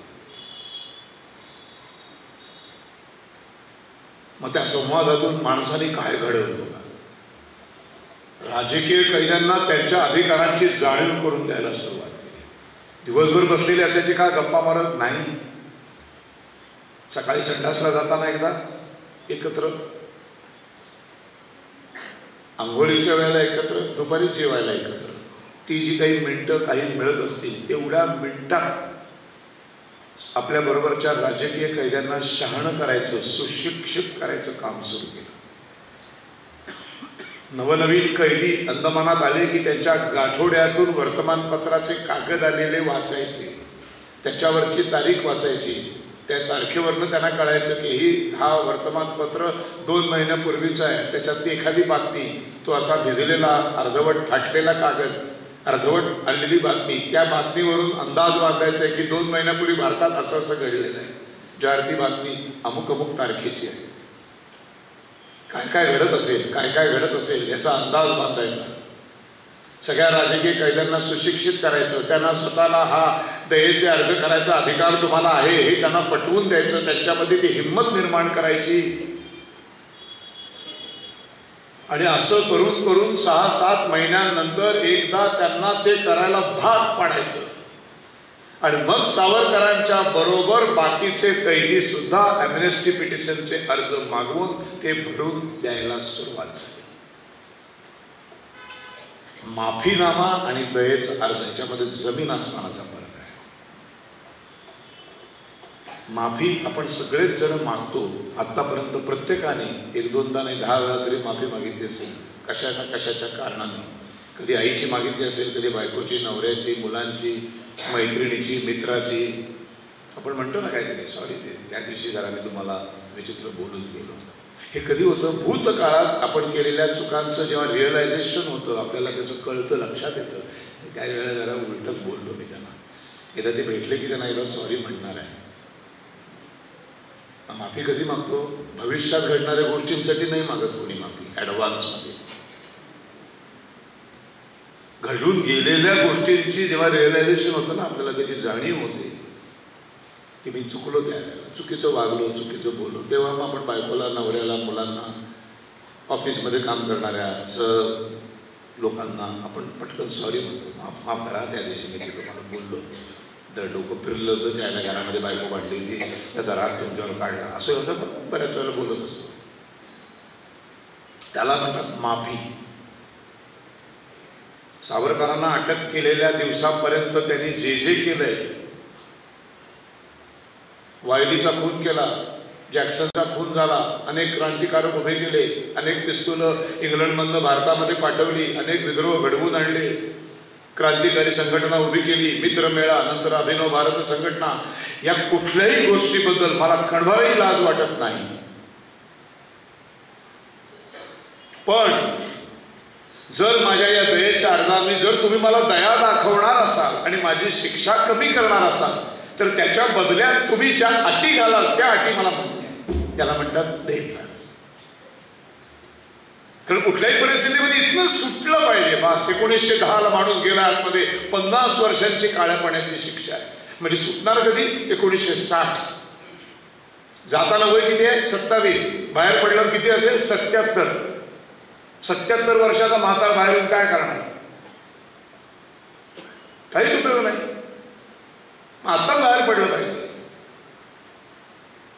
Speaker 2: मग त्या संवादातून माणसाने काय घडवलं बघा. राजकीय कैद्यांना त्यांच्या अधिकारांची जाणीव करून द्यायला सुरुवात केली. दिवसभर बसलेले असायचे का, गप्पा मारत नाही. सकाळी संडासला जाताना एकदा एकत्र, आंघोळीच्या वेळेला एकत्र, दुपारी जेवायला एकत्र. ती जी काही मिनिटं काही मिळत असतील तेवढ्या मिनिटात आपल्या बरोबरच्या राजकीय कैद्यांना शहाणं करायचं, सुशिक्षित करायचं काम सुरू केलं. नवनवीन कैदी अंदमानात आले की त्यांच्या गाठोड्यातून वर्तमानपत्राचे कागद आलेले वाचायचे, त्याच्यावरची तारीख वाचायची. त्या तारखेवरनं त्यांना कळायचं की हा वर्तमानपत्र 2 महिन्यापूर्वीचा आहे. त्याच्यात एखादी बातमी, तो असा भिजलेला अर्धवट फाटलेला कागद, अर्धवट आलेली बातमी, त्या बातमीवरून अंदाज बांधायचा आहे की 2 महिन्यापूर्वी भारतात असं असं घडलेलं आहे. ज्यावरती बातमी अमुक अमुक तारखेची आहे. काय काय घडत असेल, काय काय घडत असेल याचा अंदाज बांधायचा. सगळ्या राजकीय कैद्यांना सुशिक्षित करायचं, त्यांना स्वतःला हा दयेचे अर्ज करायचा अधिकार तुम्हाला आहे हे त्यांना पटवून द्यायचं, त्यांच्यामध्ये ती हिंमत निर्माण करायची. आणि असं करून करून 6-7 महिन्यानंतर एकदा त्यांना ते करायला भाग पाडायचं. आणि मग सावरकरांच्या बरोबर बाकीचे कैदी सुद्धा अॅम्नेस्टी पिटिशनचे अर्ज मागवून ते भरून द्यायला सुरुवात झाली. माफीनामा आणि दयेचा अर्ज याच्यामध्ये जमीन आसमानाचा फरक आहे. माफी आपण सगळेच जण मागतो. आतापर्यंत प्रत्येकाने 1-2दा नाही 10 वेळा तरी माफी मागितली असेल, कशा ना कशाच्या कारणाने. कधी आईची मागितली असेल, कधी बायकोची, नवऱ्याची, मुलांची, मैत्रिणीची, मित्राची. आपण म्हणतो ना काहीतरी सॉरी, त्या दिवशी जरा मी तुम्हाला विचित्र बोलून गेलो. हे कधी होतं, भूतकाळात आपण केलेल्या चुकांचं जेव्हा रिअलायझेशन होतं, आपल्याला त्याचं कळतं, लक्षात येतं. काही वेळा जरा उलटच बोललो मी त्यांना. एकदा ते भेटले की त्यांना एकदा सॉरी म्हणणार आहे. माफी कधी मागतो, भविष्यात घडणाऱ्या गोष्टींसाठी नाही मागत कोणी माफी. ॲडव्हान्समध्ये घडून गेलेल्या गोष्टींची जेव्हा रिअलायझेशन होतं ना, आपल्याला त्याची जाणीव होते की मी चुकलो, त्यावेळेला चुकीचं वागलो, चुकीचं बोललो, तेव्हा मग आपण बायकोला, नवऱ्याला, मुलांना, ऑफिसमध्ये काम करणाऱ्या लोकांना आपण पटकन सॉरी म्हणतो. माफ करा, त्या दिवशी मी तुम्हाला बोललो, तर डोकं फिरलं होतं, ज्याला घरामध्ये बायको वाढली होती, त्याचा राग तुमच्यावर काढला, असं बऱ्याच वेळेला बोलत असतो. त्याला म्हणतात माफी. सावरकरांना अटक केलेल्या दिवसापर्यंत त्यांनी जे जे केलंय, वायलीचा खून केला, जॅक्सनचा खून झाला, अनेक क्रांतिकारक उभे केले, अनेक पिस्तुलं इंग्लंडमधनं भारतामध्ये पाठवली, अनेक विद्रोह घडवून आणले, क्रांतिकारी संघटना उभी केली, मित्रमेळा, नंतर अभिनव भारत संघटना. या कुठल्याही गोष्टीबद्दल मला कणभरही लाज वाटत नाही. पण जर माझ्या या दयेच्या अर्जाने जर तुम्ही मला दया दाखवणार असाल आणि माझी शिक्षा कमी करणार असाल, तर त्याच्या बदल्यात तुम्ही ज्या अटी घालाल त्या अटी मला मान्य आहे. त्याला म्हणतात दयेचा अर्ज. कारण कुठल्याही परिस्थितीमध्ये इथनं सुटलं पाहिजे. बास 1910 माणूस गेला आतमध्ये, 50 वर्षांची काळ्या पाण्याची शिक्षा आहे. म्हणजे सुटणार कधी? 1960. जाताना वय किती आहे? 27. बाहेर पडल्यावर किती असेल? 77. 77 वर्षाचा म्हातारा बाहेरून काय करणार? काहीच उपयोग नाही. आता बाहेर पडलं पाहिजे.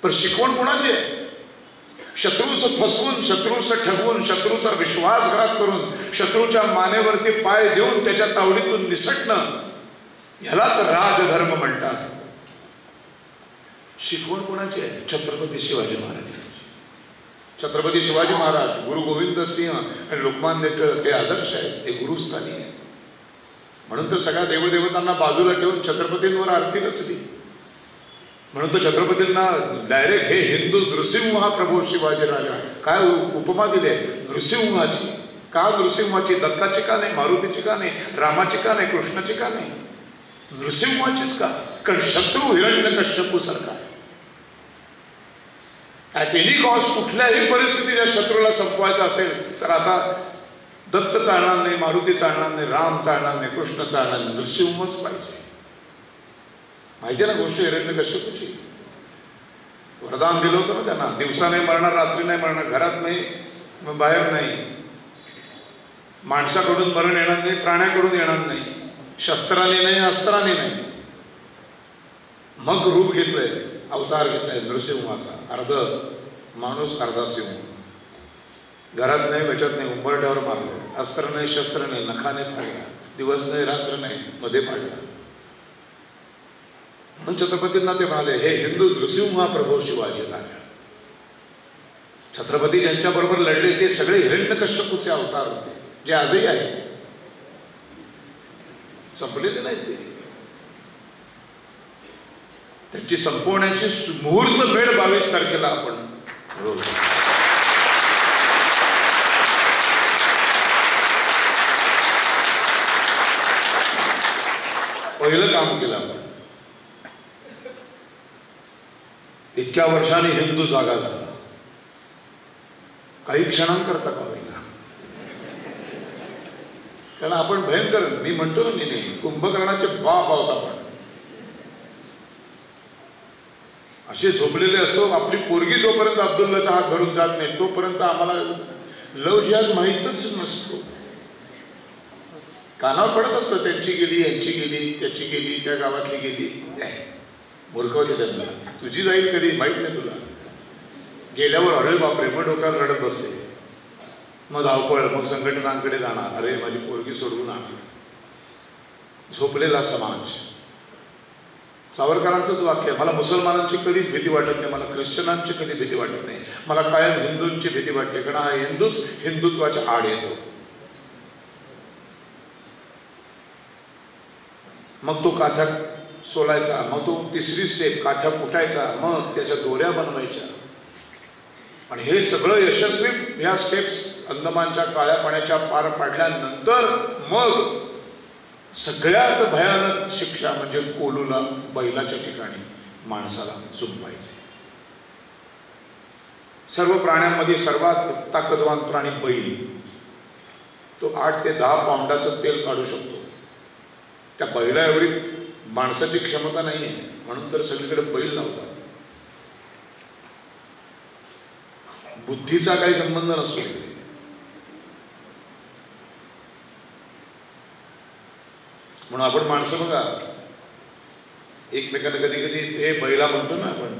Speaker 2: पण शिकवण कोणाची आहे? शत्रूस फसवून, शत्रूस ठगवून, शत्रूचा विश्वासघात करून, शत्रूच्या मानेवरती पाय देऊन त्याच्या तावडीतून निसटणं, ह्यालाच राजधर्म म्हणतात. शिकवण कोणाची आहे? छत्रपती शिवाजी महाराजांची. छत्रपती शिवाजी महाराज, गुरु गोविंद सिंह आणि लोकमान्य टिळक हे आदर्श आहेत, हे गुरुस्थानी आहेत. म्हणून तर सगळ्या देवदेवतांना बाजूला ठेवून छत्रपतींवर आरती रचली. म्हणून तर छत्रपतींना डायरेक्ट हे हिंदू नृसिंह प्रभू शिवाजी राजा काय उपमा दिली आहे? नृसिंहाची. का नृसिंहाची? दत्ताची का नाही? मारुतीची का नाही? रामाची का नाही? कृष्णाची का नाही? नृसिंहाचीच का? कारण शत्रू हिरण्यकश्यपू सारखा. ॲट एनी कॉस्ट कुठल्याही परिस्थितीत या शत्रूला संपवायचं असेल तर आता दत्त चालणार नाही, मारुती चालणार नाही, राम चालणार नाही, कृष्ण चालणार नाही, नृसिंहच पाहिजे. माहिती आहे ना गोष्ट हिरण्यकश्यपूची? वरदान दिलं होतं ना त्यांना, दिवसा नाही मरणार, रात्री नाही मरणार, घरात नाही, मग बाहेर नाही, माणसाकडून मरण येणार नाही, प्राण्याकडून येणार नाही, शस्त्राने नाही, अस्त्राने नाही. मग रूप घेतलंय, अवतार घेतलाय नृसिंहाचा. अर्ध माणूस अर्धा सिंह. घरात नाही, बचत नाही, उंबरठ्यावर मारलं, अस्त्र नाही, शस्त्र नाही, नखाने पाडला, दिवस नाही, रात्र नाही, मध्ये पाडला. म्हणून छत्रपतींना ते म्हणाले, हे हिंदू नृसिंह प्रभू शिवाजी राजा. छत्रपती ज्यांच्या बरोबर लढले ते सगळे हिरण्यकश्यपूचे अवतार होते, जे आजही आहेत, संपलेले नाहीत. ते त्यांची संपवण्याची मुहूर्त वेळ 22 तारखेला आपण रोज. पहिलं काम केलं आपण. इतक्या वर्षांनी हिंदू जागा झाला, काही क्षणांकरता का होईना. कारण आपण भयंकर, मी म्हणतो ना नेहमी, कुंभकर्णाचे बाप आहोत आपण. असे झोपलेले असतो. आपली पोरगी जोपर्यंत अब्दुल्लाचा हात धरून जात नाही तोपर्यंत आम्हाला लव जिहाद माहीतच नसतो. कानावर पडत असतं, त्यांची गेली, यांची गेली, त्याची गेली, त्या गावातली गेली. मूर्ख होते त्यांना. तुझी जाईल कधी माहीत नाही तुला. गेल्यावर अरे बापरे, मग डोक्यात रडत बसते, मग धावपळ, मग संघटनांकडे जाणार, अरे माझी पोरगी सोडवून आणणार. झोपलेला समाज. सावरकरांचंच वाक्य आहे, मला मुसलमानांची कधीच भीती वाटत नाही, मला ख्रिश्चनांची कधी भीती वाटत नाही, मला कायम हिंदूंची भीती वाटते, कारण हा हिंदूच हिंदुत्वाच्या आड येतो. मग तो काथ्या सोलायचा, मग तो तिसरी स्टेप काथ्या फुटायचा, मग त्याच्या दोऱ्या बनवायच्या. आणि हे सगळं यशस्वी ह्या स्टेप्स अंदमानच्या काळ्या पाण्याच्या पार पाडल्यानंतर मग सगळ्यात भयानक शिक्षा म्हणजे कोलूला, बैलाच्या ठिकाणी माणसाला झुंपायचे. सर्व प्राण्यांमध्ये सर्वात ताकदवान प्राणी बैल. तो 8 ते 10 पाऊंडाचं तेल काढू शकतो. त्या बैला एवढी माणसाची क्षमता नाही आहे, म्हणून तर सगळीकडे बैल लावतात. बुद्धीचा काही संबंध नसतो. म्हणून आपण माणसं बघा, एकमेकांना कधी कधी हे बैला म्हणतो ना आपण.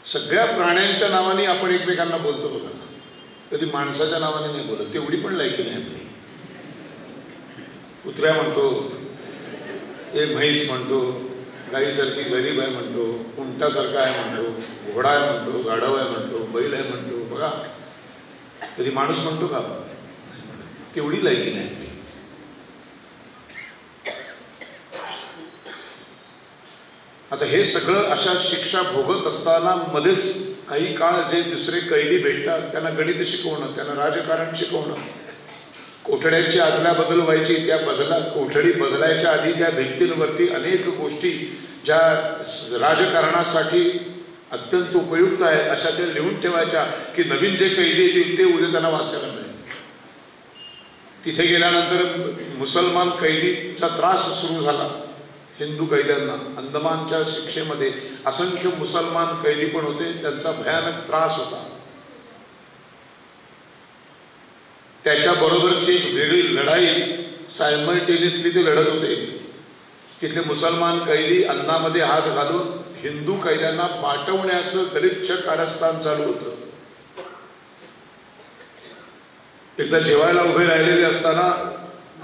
Speaker 2: सगळ्या प्राण्यांच्या नावाने आपण एकमेकांना बोलतो बघा, कधी माणसाच्या नावाने नाही बोलत. तेवढी पण लायकी नाही आपली. कुत्र्या म्हणतो, हे म्हैस म्हणतो, गाईसारखी गरीब आहे म्हणतो, उंटासारखा आहे म्हणतो, घोडा आहे म्हणतो, गाढव आहे म्हणतो, बैल आहे म्हणतो. बघा, कधी माणूस म्हणतो का आपण? तेवढी लायकी नाही आपली. आता हे सगळं अशा शिक्षा भोगत असताना मध्येच काही काळ जे दुसरे कैदी भेटतात त्यांना गणित शिकवणं, त्यांना राजकारण शिकवणं, कोठड्यांची आदला बदल व्हायची, त्या कोठडी बदलायच्या आधी त्या भिंतींवरती अनेक गोष्टी ज्या राजकारणासाठी अत्यंत उपयुक्त आहेत अशा त्या लिहून ठेवायच्या की नवीन जे कैदी येतील ते उद्या त्यांना वाचायला मिळेल. तिथे गेल्यानंतर मुसलमान कैदीचा त्रास सुरू झाला हिंदू कैद्यांना. अंदमानच्या शिक्षेमध्ये असंख्य मुसलमान कैदी पण होते, त्यांचा भयानक त्रास होता. त्याच्याबरोबरची एक वेगळी लढाई सायमल्टेनियसली ते लढत होते. तिथले मुसलमान कैदी अन्नामध्ये हात घालून हिंदू कैद्यांना पाठवण्याचं गलिच्छ कारस्थान चालू होतं. एकदा जेवायला उभे राहिलेले असताना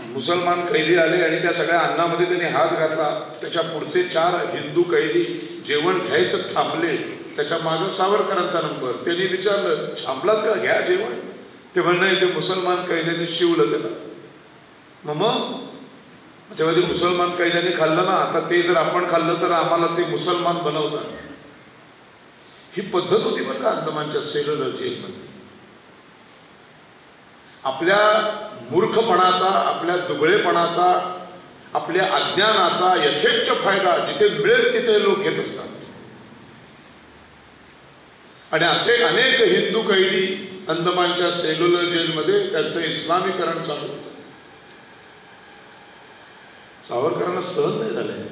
Speaker 2: मुसलमान कैदी आले आणि त्या सगळ्या अन्नामध्ये त्यांनी हात घातला. त्याच्या पुढचे 4 हिंदू कैदी जेवण घ्यायचं थांबले. त्याच्या मागं सावरकरांचा नंबर. त्यांनी विचारलं, थांबलात का, घ्या जेवण. ते म्हणणं ते मुसलमान कैद्यांनी शिवलं त्याला. मग तेव्हा ते मुसलमान कैद्यांनी खाल्लं ना, आता ते जर आपण खाल्लं तर आम्हाला ते मुसलमान बनवतात. ही पद्धत होती बरं का अंदमानच्या सेल्युलर जेलमध्ये. आपल्या मूर्खपणाचा, आपल्या दुबळेपणाचा, आपल्या अज्ञानाचा यथेच्छ फायदा जिथे मिळेल तिथे लोक घेत असतात. आणि असे अनेक हिंदू कैदी अंदमानच्या सेल्युलर जेलमध्ये त्यांचं इस्लामीकरण चालू होतं. सावरकरांना सहन नाही झालंय.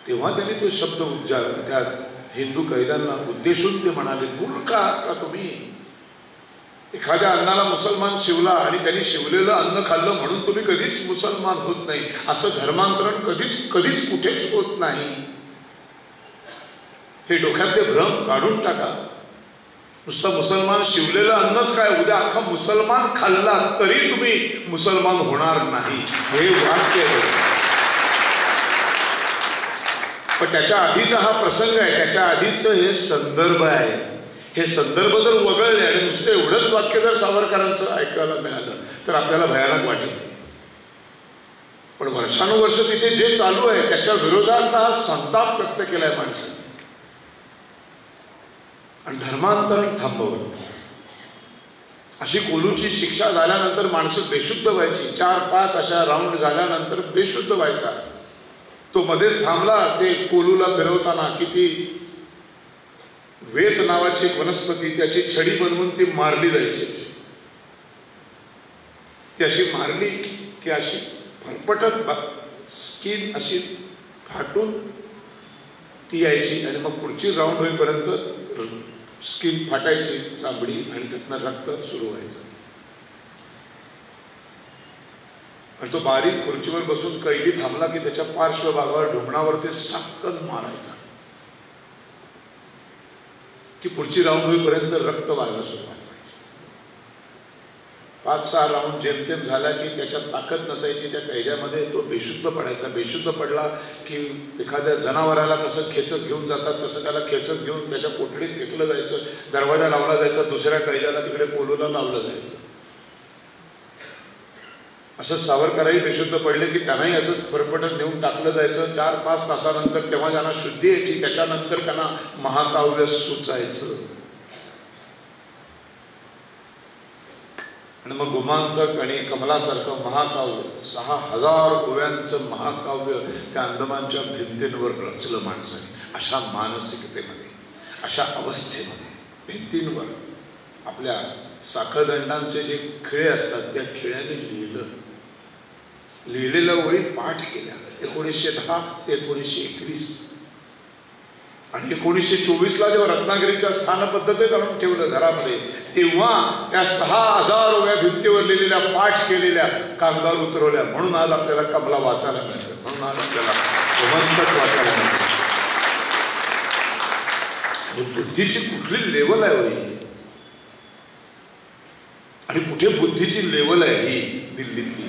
Speaker 2: तेव्हा त्यांनी तो शब्द उच्चारला. त्या हिंदू कैद्यांना उद्देशून ते म्हणाले, मूर्ख आहात का तुम्ही? एखाद्या अन्नाला मुसलमान शिवला आणि त्यांनी शिवलेलं अन्न खाल्लं म्हणून तुम्ही कधीच मुसलमान होत नाही. असं धर्मांतरण कधीच कुठेच होत नाही. हे डोक्यातले भ्रम काढून टाका. नुसतं मुसलमान शिवलेलं अन्नच काय, उद्या अख्खा मुसलमान खाल्ला तरी तुम्ही मुसलमान होणार नाही, हे वाक्य आहे. पण त्याच्या आधीचा हा प्रसंग आहे, त्याच्या आधीचं हे संदर्भ आहे. हे संदर्भ जर वगळले आणि नुसतं एवढंच वाक्य जर सावरकरांचं ऐकायला मिळालं तर आपल्याला भयानक वाटेल. पण वर्षानुवर्ष तिथे जे चालू आहे त्याच्या विरोधात हा संताप व्यक्त केलाय माणसाने आणि धर्मांतरण थांबवलं. अशी कोलूची शिक्षा झाल्यानंतर माणसं बेशुद्ध व्हायची. 4-5 अशा राऊंड झाल्यानंतर बेशुद्ध व्हायचा. तो मध्येच थांबला. ते कोलूला फिरवताना किती वेत नावाची एक वनस्पती, त्याची छडी बनवून ती मारली जायची. ती अशी मारली की अशी फरफटत स्किन अशी फाटून ती यायची आणि मग पुढची राऊंड होईपर्यंत स्किन फाटायची चांबडी आणि त्यातनं रक्त सुरू व्हायचं. आणि तो बारीक खुर्चीवर बसून कैदी थांबला की त्याच्या पार्श्वभागावर ढुंगणावर ते सक्कन मारायचा की पुढची राऊंड होईपर्यंत रक्त व्हायला सुरुवात व्हायची. 5-6 राऊंड जेमतेम झाला की त्याच्यात ताकद नसायची त्या कैद्यामध्ये. तो बेशुद्ध पडायचा. बेशुद्ध पडला की एखाद्या जनावराला कसं खेचत घेऊन जातात तसं त्याला खेचत घेऊन त्याच्या कोठडीत फेकलं जायचं. दरवाजा लावला जायचा. दुसऱ्या कैद्याला तिकडे कोलूला लावलं जायचं. असं सावरकरही बेशुद्ध पडले की त्यांनाही असंच फरफटत नेऊन टाकलं जायचं. 4-5 तासानंतर तेव्हा त्यांना शुद्धी यायची. त्याच्यानंतर त्यांना महाकाव्य सुचायचं. आणि मग गोमांतक आणि कमलासारखं महाकाव्य, 6000 ओव्यांचं महाकाव्य त्या अंदमानच्या भिंतींवर रचलं माणसाने. अशा मानसिकतेमध्ये, अशा अवस्थेमध्ये भिंतींवर आपल्या साखळदंडांचे जे खिळे असतात त्या खिळ्याने लिहिलेल्या ओळी पाठ केल्या. 1910 ते 1921 आणि 1924ला जेव्हा रत्नागिरीच्या स्थानपद्धतीत आणून ठेवलं घरामध्ये, तेव्हा त्या 6000 ओव्या भिंतीवर लिहिलेल्या पाठ केलेल्या कागदावर उतरवल्या. म्हणून आज आपल्याला कमला वाचायला मिळतं. म्हणून आज आपल्याला गोमंतक वाचायला मिळतं. बुद्धीची कुठली लेवल आहे होई आणि कुठे बुद्धीची लेवल आहे ही दिल्लीतली.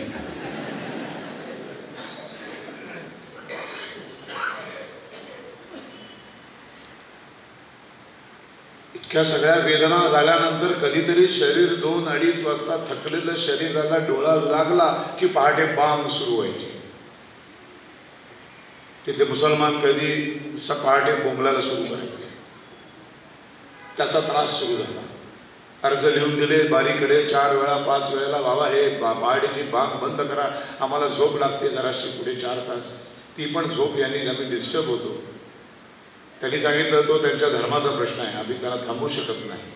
Speaker 2: इतक्या सगळ्या वेदना झाल्यानंतर कधीतरी शरीर 2-2:30 वाजता थकलेलं शरीराला डोळा लागला की पहाटे बांग सुरू व्हायची. तिथे मुसलमान कधी पहाटे बोंबलायला सुरू करायचे. त्याचा त्रास सुरू झाला. अर्ज लिहून दिले बारीकडे 4 वेळा 5 वेळेला, बाबा हे पहाटेची बांग बंद करा, आम्हाला झोप लागते जराशी पुढे 4 तास. ती पण झोप यांनी आम्ही डिस्टर्ब होतो. त्यांनी सांगितलं तो त्यांच्या धर्माचा प्रश्न आहे, आम्ही त्यांना थांबवू शकत नाही.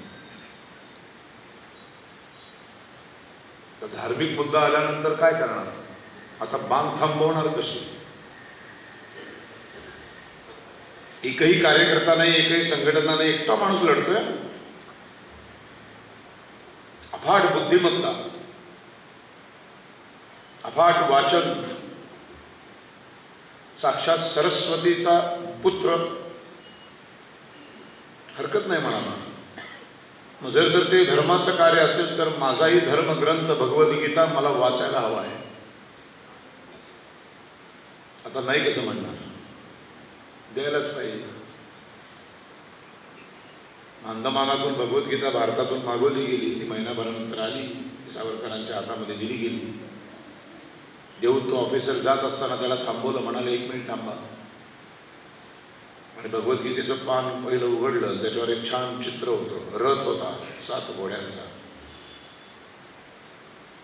Speaker 2: तर धार्मिक मुद्दा आल्यानंतर काय करणार? आता बांध थांबवणार कशी? एकही कार्यकर्ता नाही, एकही संघटना नाही, एकटा माणूस लढतोय. अफाट बुद्धिमत्ता, अफाट वाचन, साक्षात सरस्वतीचा पुत्र, हरकत नाही म्हणाला. मग जर ते धर्माचं कार्य असेल तर माझाही धर्मग्रंथ भगवद्गीता मला वाचायला हवा आहे. आता नाही कसं म्हणणार? द्यायलाच पाहिजे. अंदमानातून भगवद्गीता भारतातून मागवली गेली, ती महिनाभरानंतर आली, सावरकरांच्या हातामध्ये दिली गेली. देऊन तो ऑफिसर जात असताना त्याला थांबवलं, म्हणाले 1 मिनिट थांबा. आणि भगवद्गीतेचं पान पहिलं उघडलं, त्याच्यावर एक छान चित्र होतं, रथ होता 7 घोड्यांचा,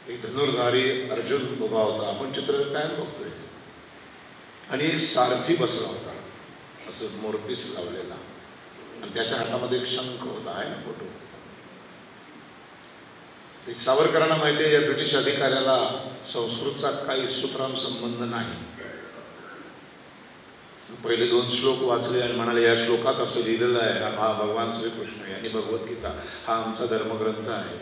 Speaker 2: एक धनुर्धारी अर्जुन उभा होता, आपण चित्र काय बघतोय, आणि एक सारथी बसला होता असं मोरपीस लावलेला, आणि त्याच्या हातामध्ये एक शंख होता. आहे ना फोटो? ते सावरकरांना माहिती आहे या ब्रिटिश अधिकाऱ्याला संस्कृतचा काही सुतराम संबंध नाही. पहिले 2 श्लोक वाचले आणि म्हणाले या श्लोकात असं लिहिलेलं आहे, हा भगवान श्रीकृष्ण यांनी भगवद्गीता हा आमचा धर्मग्रंथ आहे,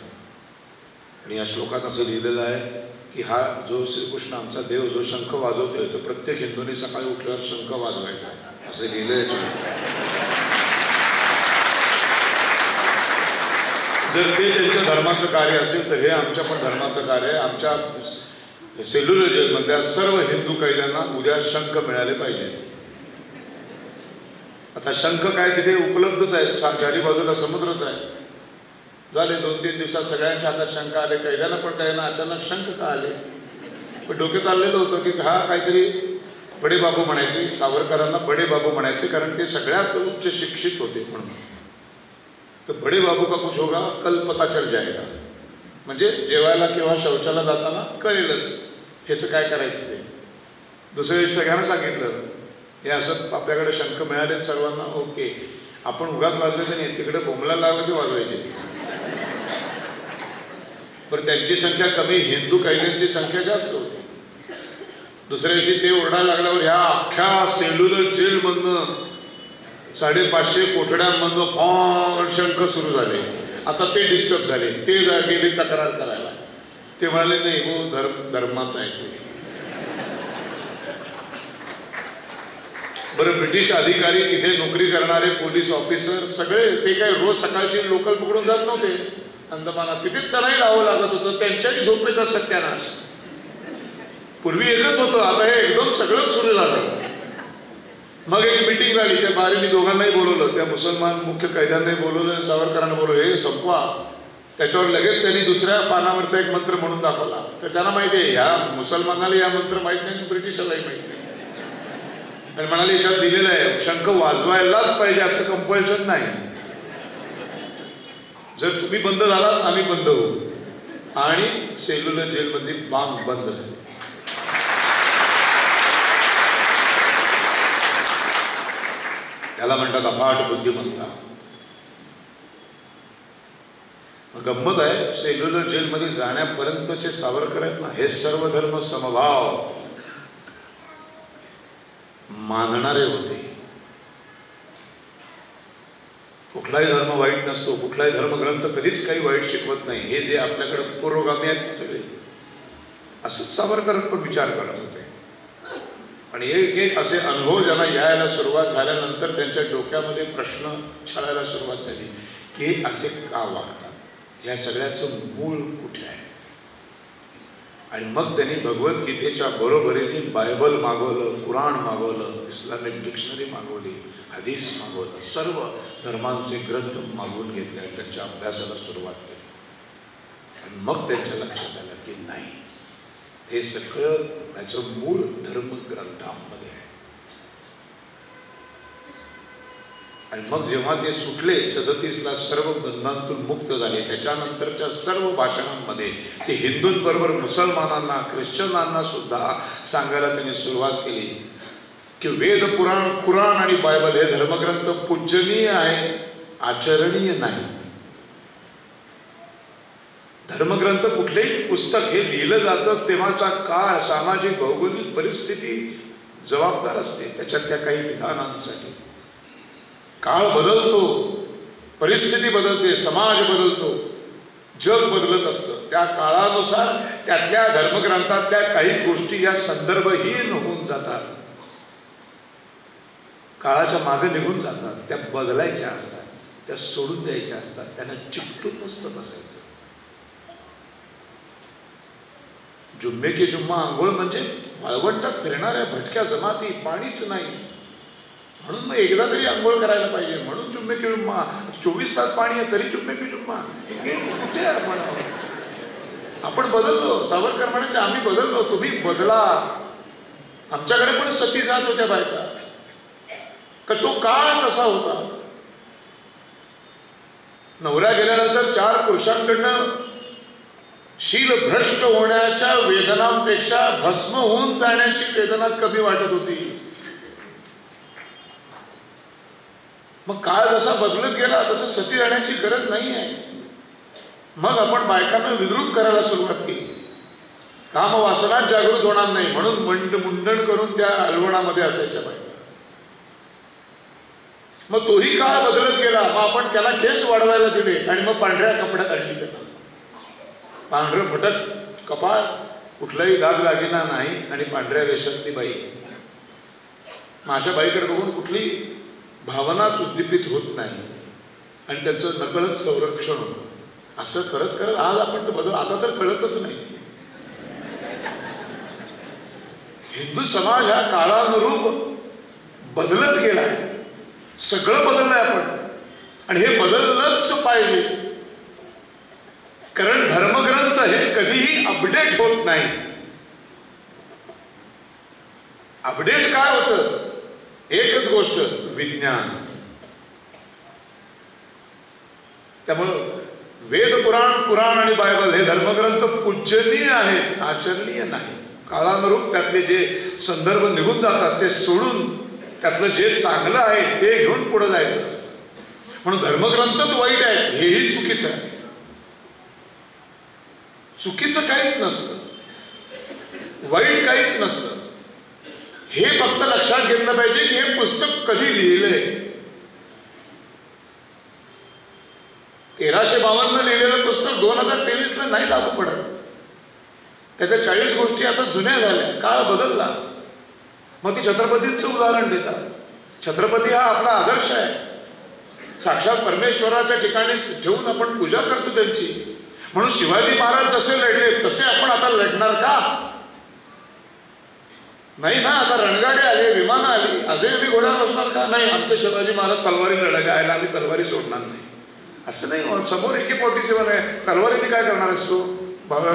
Speaker 2: आणि या श्लोकात असं लिहिलेलं आहे की हा जो श्रीकृष्ण आमचा देव जो शंख वाजवतोय तो प्रत्येक हिंदूंनी सकाळी उठल्यावर शंख वाजवायचा आहे, असं लिहिलंय. जर ते त्यांच्या धर्माचं कार्य असेल तर हे आमच्या पण धर्माचं कार्य आहे. आमच्या सेल्युलर जेलमधल्या सर्व हिंदू कैद्यांना उद्या शंख मिळाले पाहिजे. आता शंख काय तिथे उपलब्धच आहे, चारी बाजूला समुद्रच आहे. झाले 2-3 दिवसात सगळ्यांच्या हातात शंख आले, कैद्यांना पण काही ना अचानक शंख का आले? पण डोके चाललेलं होतं की हा काहीतरी बडे बाबू म्हणायचे, सावरकरांना बडे बाबू म्हणायचे, कारण ते सगळ्यात उच्च शिक्षित होते म्हणून. तर बडे बाबू का कुछ होगा कल पता चल जाएगा, म्हणजे जेवायला किंवा शौचाला जाताना कळेलच ह्याचं काय करायचं ते. दुसऱ्या दिवशी सगळ्यांना सांगितलं हे असं आपल्याकडे शंख मिळाले सर्वांना, ओके. आपण उगाच वाजवायचं नाही, तिकडे बोंबला लागलं की वाजवायचे. पण त्यांची संख्या कमी, हिंदू कैद्यांची संख्या जास्त होती. दुसऱ्या दिवशी ते ओरडायला लागल्यावर ह्या अख्ख्या सेल्युलर जेलमधनं 550 कोठड्यांमधनं फॉन शंख सुरू झाले. आता ते डिस्टर्ब झाले, ते गेले तक्रार करायला. ते म्हणाले नाही हो धर्माचं आहे ते. बरं, ब्रिटिश अधिकारी, तिथे नोकरी करणारे पोलीस ऑफिसर सगळे ते काय रोज सकाळची लोकल पकडून जात नव्हते अंदमानात, तिथेच त्यांनाही राहावं लागत होतं. त्यांच्याही झोपेचा सत्यानाश. पूर्वी एकच होतं, आता हे एकदम सगळं सुरू झालं. मग एक मिटिंग झाली, त्या बारीने दोघांनाही बोलवलं, त्या मुसलमान मुख्य कैद्यांनाही बोलवलं, सावरकरांना बोलवलं, हे संपवा. त्याच्यावर लगेच त्यांनी दुसऱ्या पानावरचा एक मंत्र म्हणून दाखवला. तर त्यांना माहिती आहे ह्या मुसलमानाला या मंत्र माहीत नाही, ब्रिटिशालाही माहीत नाही. आणि म्हणाले याच्यात लिहिलेलं आहे शंख वाजवायलाच पाहिजे, असं कंपल्शन नाही. जर तुम्ही बंद झालात आम्ही बंद होऊ. आणि सेल्युलर जेलमधली बांग बंद झाली. याला म्हणतात अफाट बुद्धिमत्ता. गंमत आहे, सेल्युलर जेलमध्ये जाण्यापर्यंतचे सावरकर आहेत ना, हे सर्व धर्म समभाव मानणारे होते. कुठलाही धर्म वाईट नसतो, कुठलाही धर्मग्रंथ कधीच काही वाईट शिकवत नाही. हे जे आपल्याकडे पुरोगामी आहेत सगळे, असंच सावरकर पण विचार करत होते. आणि एक असे अनुभव ज्यांना यायला सुरुवात झाल्यानंतर त्यांच्या डोक्यामध्ये प्रश्न छळायला सुरुवात झाली की हे असे का वागतात, ह्या सगळ्याचं मूळ कुठे आहे. आणि मग त्यांनी भगवद्गीतेच्या बरोबरीने बायबल मागवलं, कुराण मागवलं, इस्लामिक डिक्शनरी मागवली, हदीस मागवलं, सर्व धर्मांचे ग्रंथ मागवून घेतले आणि त्यांच्या अभ्यासाला सुरुवात केली. आणि मग त्यांच्या लक्षात आलं की नाही, हे सगळं याचं मूळ धर्मग्रंथांमध्ये आहे. आणि मग जेव्हा ते सुटले 37ला सर्व बंधनातून मुक्त झाले, त्याच्यानंतरच्या सर्व भाषणांमध्ये ते हिंदूंबरोबर मुसलमानांना, ख्रिश्चनांना सुद्धा सांगायला त्यांनी सुरुवात केली की वेद, पुराण, कुराण आणि बायबल हे धर्मग्रंथ पूजनीय आहेत, आचरणीय नाहीत. धर्मग्रंथ कुठलेही पुस्तक हे लिहिलं जातं तेव्हाचा काळ, सामाजिक भौगोलिक परिस्थिती जबाबदार असते त्याच्यातल्या काही विधानांसाठी. काळ बदलतो, परिस्थिती बदलते, समाज बदलतो, जग बदलत असतं. त्या काळानुसार त्यातल्या धर्मग्रंथातल्या काही गोष्टी या संदर्भहीन होऊन जातात, काळाच्या मागे निघून जातात, त्या बदलायच्या असतात, त्या सोडून द्यायच्या असतात, त्यांना चिकटून नसतं बसायचं. जुम्मे की जुम्मा आंघोळ म्हणजे वाळवंटात फिरणाऱ्या भटक्या जमाती, पाणीच नाही म्हणून मग एकदा तरी आंघोळ करायला पाहिजे म्हणून जुम्मे की जुम्मा. 24 तास पाणी आहे तरी जुम्मे की जुम्मा. कुठे आपण बदललो. सावरकर म्हणायचे आम्ही बदललो, तुम्ही बदला. आमच्याकडे पण सती जात होत्या बायका, का तो काळ तसा होता. नवरा गेल्यानंतर 4 पुरुषांकडनं शील भ्रष्ट होण्याच्या वेदनांपेक्षा भस्म होऊन जाण्याची वेदना कमी वाटत होती. मग काळ जसा बदलत गेला तसं सती जाण्याची गरज नाही आहे. मग आपण बायकांना विद्रुप करायला सुरुवात केली. कामवासनात जागृत होणार नाही म्हणून मुंडण करून त्या अलवणामध्ये असायच्या बायका. मग तोही काळ बदलत गेला. मग आपण त्याला केस वाढवायला दिले आणि मग पांढऱ्या कपड्यात आणली त्याला. पांढरं फटक कपाळ, कुठलाही दागदागिना नाही आणि पांढऱ्या वेशातली बाई. माझ्या बाईकडे बघून कुठली भावनाच उद्दीपित होत नाही आणि त्यांचं नकळत संरक्षण होतं. असं करत करत आज आपण बदल, आता तर कळतच नाही. हिंदू समाज हा काळानुरूप बदलत गेलाय. सगळं बदललंय आपण आणि हे बदललंच पाहिजे, कारण धर्मग्रंथ हे कधीही अपडेट होत नाही. अपडेट काय होतं? एकच गोष्ट, विज्ञान. त्यामुळं वेद, पुराण, कुराण आणि बायबल हे धर्मग्रंथ पूजनीय आहेत, आचरणीय नाही. काळानुरूप त्यातले जे संदर्भ निघून जातात ते सोडून त्यातलं जे चांगलं आहे ते घेऊन पुढे जायचं असतं. म्हणून धर्मग्रंथच वाईट आहे हेही चुकीचं आहे. चुकीचं काहीच नसतं, वाईट काहीच नसतं. हे फक्त लक्षात घेतलं पाहिजे की हे पुस्तक कधी लिहिलंय. 1352 लिहिलेलं पुस्तक 2023 नाही लागू पडत. त्याच्या 40 गोष्टी आता जुन्या झाल्या, काळ बदलला. मग ती छत्रपतींचं उदाहरण देतात. छत्रपती हा आपला आदर्श आहे. साक्षात परमेश्वराच्या ठिकाणी ठेवून आपण पूजा करतो त्यांची. म्हणून शिवाजी महाराज जसे लढले तसे आपण आता लढणार का? नाही ना. आता रणगाडे आले, विमानं आली, अजूनही आम्ही घोड्यावर बसणार का? नाही, आमचे शिवाजी महाराज तलवारी लढायला, आम्ही तलवारी सोडणार नाही. असं नाही. समोर AK-47 आहे, तलवारीने काय करणार असतो बाबा?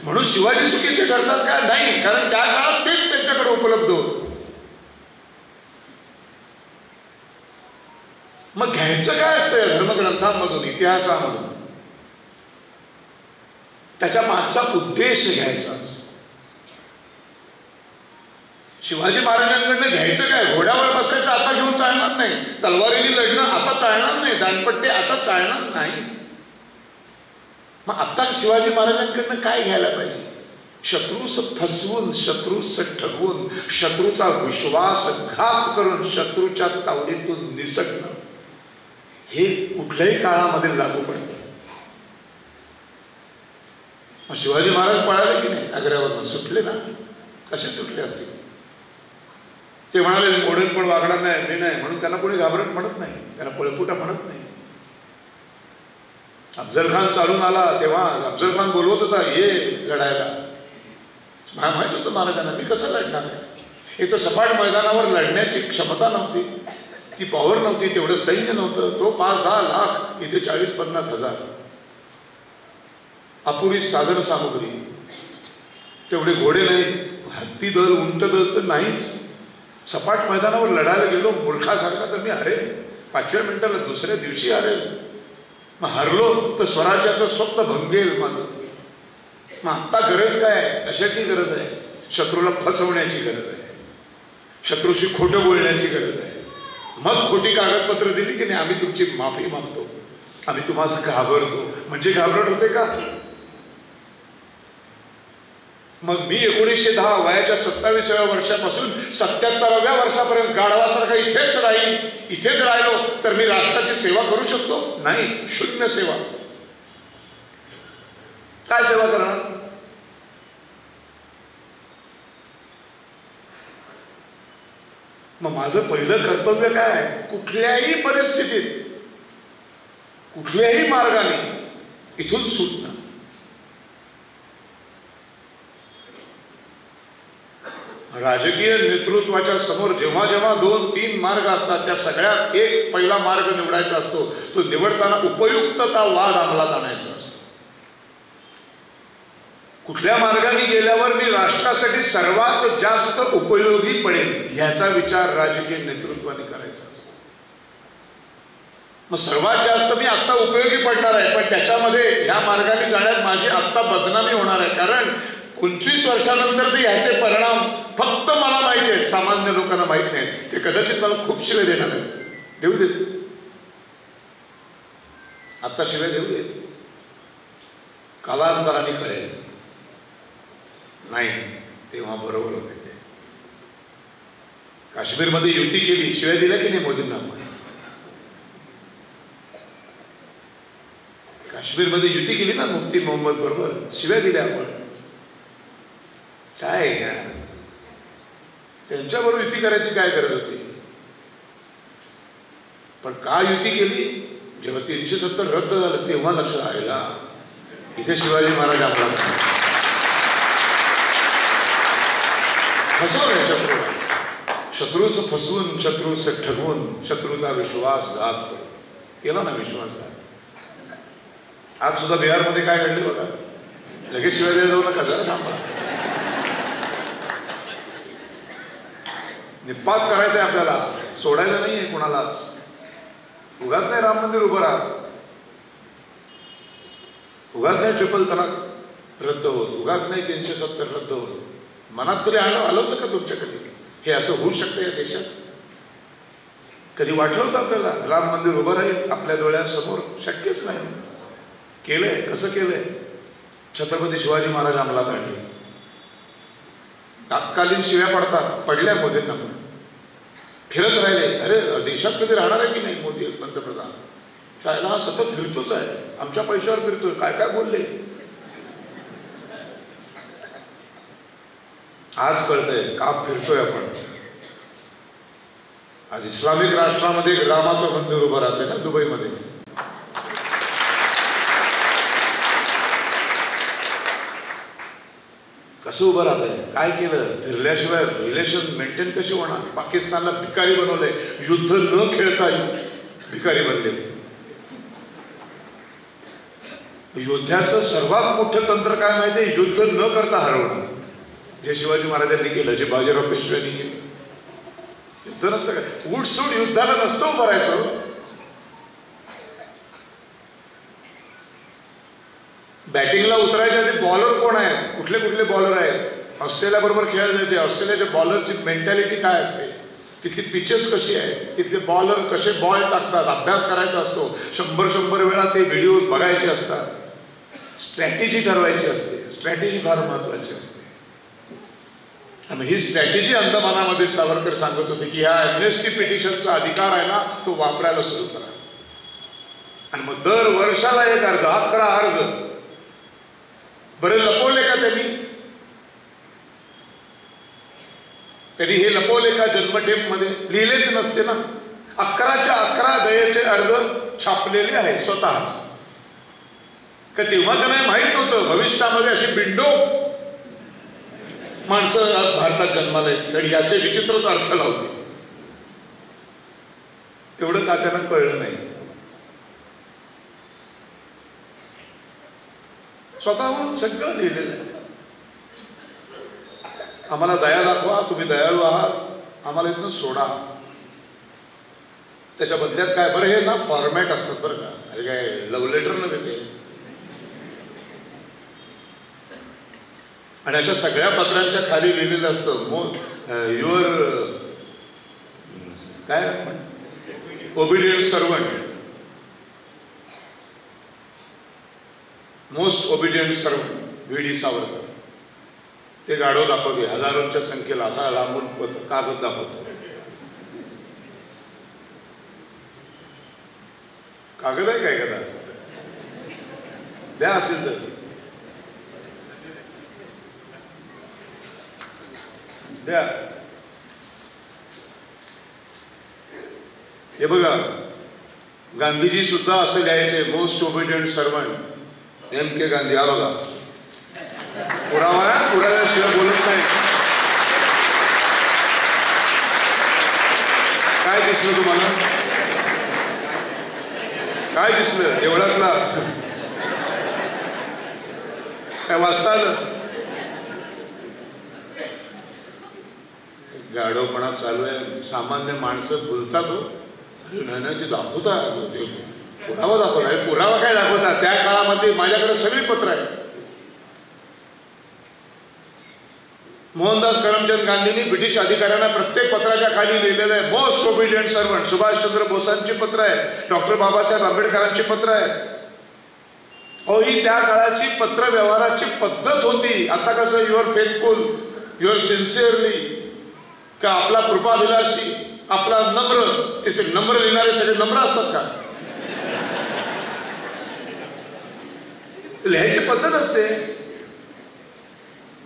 Speaker 2: म्हणून शिवाजी चुकीचे ठरतात का? नाही, कारण त्या काळात तेच त्यांच्याकडे उपलब्ध होतं. मग घ्यायचं काय असतं धर्मग्रंथांमधून, इतिहासामधून? त्याच्या मागचा उद्देश घ्यायचा. शिवाजी महाराजांकडनं घ्यायचं काय? घोड्यावर बसायचं आता घेऊन चालणार नाही, तलवारीने लढणं आता चालणार नाही, दांडपट्टे आता चालणार नाही. मग आता शिवाजी महाराजांकडनं काय घ्यायला पाहिजे? शत्रूस फसवून, शत्रूस ठगवून, शत्रूचा विश्वासघात करून शत्रूच्या तावडीतून निसटणं हे कुठल्याही काळामध्ये लागू पडतं. मग शिवाजी महाराज पळाले की नाही आग्र्यावरून? सुटले ना. कसे सुटले असतील? ते म्हणाले मोडेल पण वागणार नाही, मी नाही, म्हणून त्यांना कोणी घाबरट म्हणत नाही, त्यांना पळपुटा म्हणत नाही. अफजल खान चालून आला तेव्हा अफजल खान बोलवत होता ये लढायला. माहित होतं महाराजांना मी कसं लढणार आहे. एक तर सपाट मैदानावर लढण्याची क्षमता नव्हती, ती पॉवर नव्हती, तेवढं सैन्य नव्हतं. तो 5-10 लाख, इथे 40-50 हजार. अपुरी साधन सामुग्री, तेवढे घोडे नाही, हत्ती दल, उंट दल तर नाहीच. सपाट मैदानावर लढायला गेलो मूर्खासारखा तर मी हरेल, 5व्या मिनिटाला दुसऱ्या दिवशी हरेल. मग हरलो तर स्वराज्याचं स्वप्न भंगेल माझं. मग आत्ता गरज काय आहे? कशाची गरज आहे? शत्रूला फसवण्याची गरज आहे, शत्रूशी खोटं बोलण्याची गरज आहे. मग खोटी कागदपत्र दिली की नाही, आम्ही तुमची माफी मागतो, आम्ही तुम्हाला घाबरतो, म्हणजे घाबरट होते का? मग मी 1910 वयाच्या 27व्या वर्षापासून 77व्या वर्षापर्यंत गाढवासारखा इथेच राहिलो तर मी राष्ट्राची सेवा करू शकतो? नाही, शून्य सेवा. काय सेवा करणार? मग माझं पहिलं कर्तव्य काय? कुठल्याही परिस्थितीत, कुठल्याही मार्गाने इथून सुटणं. राजकीय नेतृत्वाच्या समोर जेव्हा जेव्हा 2-3 मार्ग असतात, त्या सगळ्यात एक पहिला मार्ग निवडायचा असतो. तो निवडताना उपयुक्ततावाद अंमलात आणायचा असतो. कुठल्या मार्गाने गेल्यावर मी राष्ट्रासाठी सर्वात जास्त उपयोगी पडेल याचा विचार राजकीय नेतृत्वाने करायचा असतो. मग सर्वात जास्त मी आत्ता उपयोगी पडणार आहे, पण त्याच्यामध्ये ह्या मार्गाने जाण्यात माझी आत्ता बदनामी होणार आहे, कारण 25 वर्षानंतरचे ह्याचे परिणाम फक्त मला माहिती आहेत, सामान्य लोकांना माहित नाही. ते कदाचित मला खूप शिवे देणार आहेत, देऊ देत, आत्ता शिवे देऊ देत, कालांतराने कळेल. नाही, तेव्हा बरोबर होते ते. काश्मीरमध्ये युती केली, शिव्या दिल्या की नाही मोदींना? आपण काश्मीरमध्ये युती केली ना मुफ्ती मोहम्मद बरोबर, शिव्या दिल्या आपण. काय त्यांच्याबरोबर युती करायची काय गरज होती? पण का युती केली? जेव्हा 370 रद्द झालं तेव्हा लक्षात आलेला इथे शिवाजी महाराज आपला फसवलं. शत्रूस फसवून, शत्रूस ठगवून, शत्रूचा विश्वासघात करून केला ना विश्वासघात. आज सुद्धा बिहारमध्ये काय घडले बघा. लगेच शिवाय द्यायला जाऊ नका, जरा थांबा. निपात करायचंय आपल्याला, सोडायचं नाहीये कोणालाच. उगाच नाही राम मंदिर उभं राहत, उगाच नाही ट्रिपल तलाक रद्द होत, उगाच नाही 370 रद्द होत. मनात तरी आलं होतं का तुमच्याकडे हे असं होऊ शकतं या देशात? कधी वाटलं होतं आपल्याला राम मंदिर उभं राहील आपल्या डोळ्यांसमोर? शक्यच नाही. केलंय. कसं केलंय? छत्रपती शिवाजी महाराज अंमलात आणले. तात्कालीन शिव्या पडल्या मोदींना, पण फिरत राहिले. अरे देशात कधी राहणार आहे की नाही मोदी पंतप्रधान? शाळेला हा सतत फिरतोच आहे, आमच्या पैशावर फिरतोय. काय काय बोलले आज कळतंय का फिरतोय आपण. आज इस्लामिक राष्ट्रामध्ये रामाचं मंदिर उभं राहतंय ना दुबईमध्ये. कसं उभं राहत आहे? काय केलं? फिरल्याशिवाय रिलेशन मेंटेन कशी होणार? पाकिस्तानला भिकारी बनवलंय, युद्ध न खेळता भिकारी बनले. योद्ध्याचं सर्वात मोठं तंत्र काय माहितीये? युद्ध न करता हरवणं. जे शिवाजी महाराजांनी केलं, जे बाजीराव पेशव्यांनी केलं. युद्ध नसतं का? उठसूट युद्धाला नसतं उभं राहायचं. बॅटिंगला उतरायच्या आधी बॉलर कोण आहेत? कुठले कुठले बॉलर आहेत? ऑस्ट्रेलिया बरोबर खेळायला जायचे. ऑस्ट्रेलियाच्या बॉलरची मेंटॅलिटी काय असते? तिथली पिचेस कशी आहे? तिथले बॉलर कसे बॉल टाकतात? अभ्यास करायचा असतो. 100 वेळा ते व्हिडिओ बघायचे असतात. स्ट्रॅटेजी ठरवायची असते. स्ट्रॅटेजी फार महत्वाची असते. आणि ही स्ट्रॅटेजी अंदमानामध्ये सावरकर सांगत होते की ह्या एमनेस्टी पिटिशनचा अधिकार आहे ना, तो वापरायला सुरू करा. आणि मग दर वर्षाला एक अर्ज, 11 अर्ज. बरे लपवले का त्यांनी? तरी हे लपवले का? जन्मठेपमध्ये लिहिलेच नसते ना. 11च्या 11 दयेचे अर्ज छापलेले आहेत स्वतःच. का तेव्हा त्यांना माहित नव्हतं भविष्यामध्ये अशी बिंडो माणसं भारतात जन्माला येतील आणि याचे विचित्रच अर्थ लावते? तेवढं का त्यांना कळलं नाही? स्वतःहून सगळं लिहिलेलं आहे. आम्हाला दया दाखवा, तुम्ही दयाळू आहात, आम्हाला इथनं सोडा. त्याच्या बदल्यात काय? बरं हे ना फॉर्मॅट असतात बरं का. अरे काय लव्ह लेटर न देते. आणि अशा सगळ्या पत्रांच्या खाली लिहिलेलं असतं युअर काय obedient servant, most obedient servant V D. Savarkar. ते गाढव दाखवते हजारोंच्या संख्येला असा लांबून कागद दाखवतो. कागद आहे काय कदा द्या असेल तर द्या. हे बघा गांधीजी सुद्धा असं लिहायचे most obedient servant M.K. Gandhi. हा बघा पुरावा आहे, पुराव्याशिवाय बोलत नाही. काय दिसलं तुम्हाला? काय दिसलं एवढ्यातला? काय वाचता आलं? गाढवपणा चालू आहे. सामान्य माणसं बोलतात हो, अरे ते दाखवता पुरावा दाखवता. पुरावा काय दाखवता? त्या काळामध्ये माझ्याकडे सगळी पत्र आहे. मोहनदास करमचंद गांधींनी ब्रिटिश अधिकाऱ्यांना प्रत्येक पत्राच्या खाली लिहिलेलं आहे मोस्ट ओबिडियंट सर्वंट. सुभाषचंद्र बोसांची पत्र आहे, डॉक्टर बाबासाहेब आंबेडकरांची पत्र आहे. अहो ही त्या काळाची पत्र व्यवहाराची पद्धत होती. आता कसं युअर फेथफुल, युअर सिन्सिअरली, का आपला कृपाभिलाषी, आपला नम्र. ते नम्र लिहिणारे सगळे नम्र असतात का? लिहायची पद्धत असते.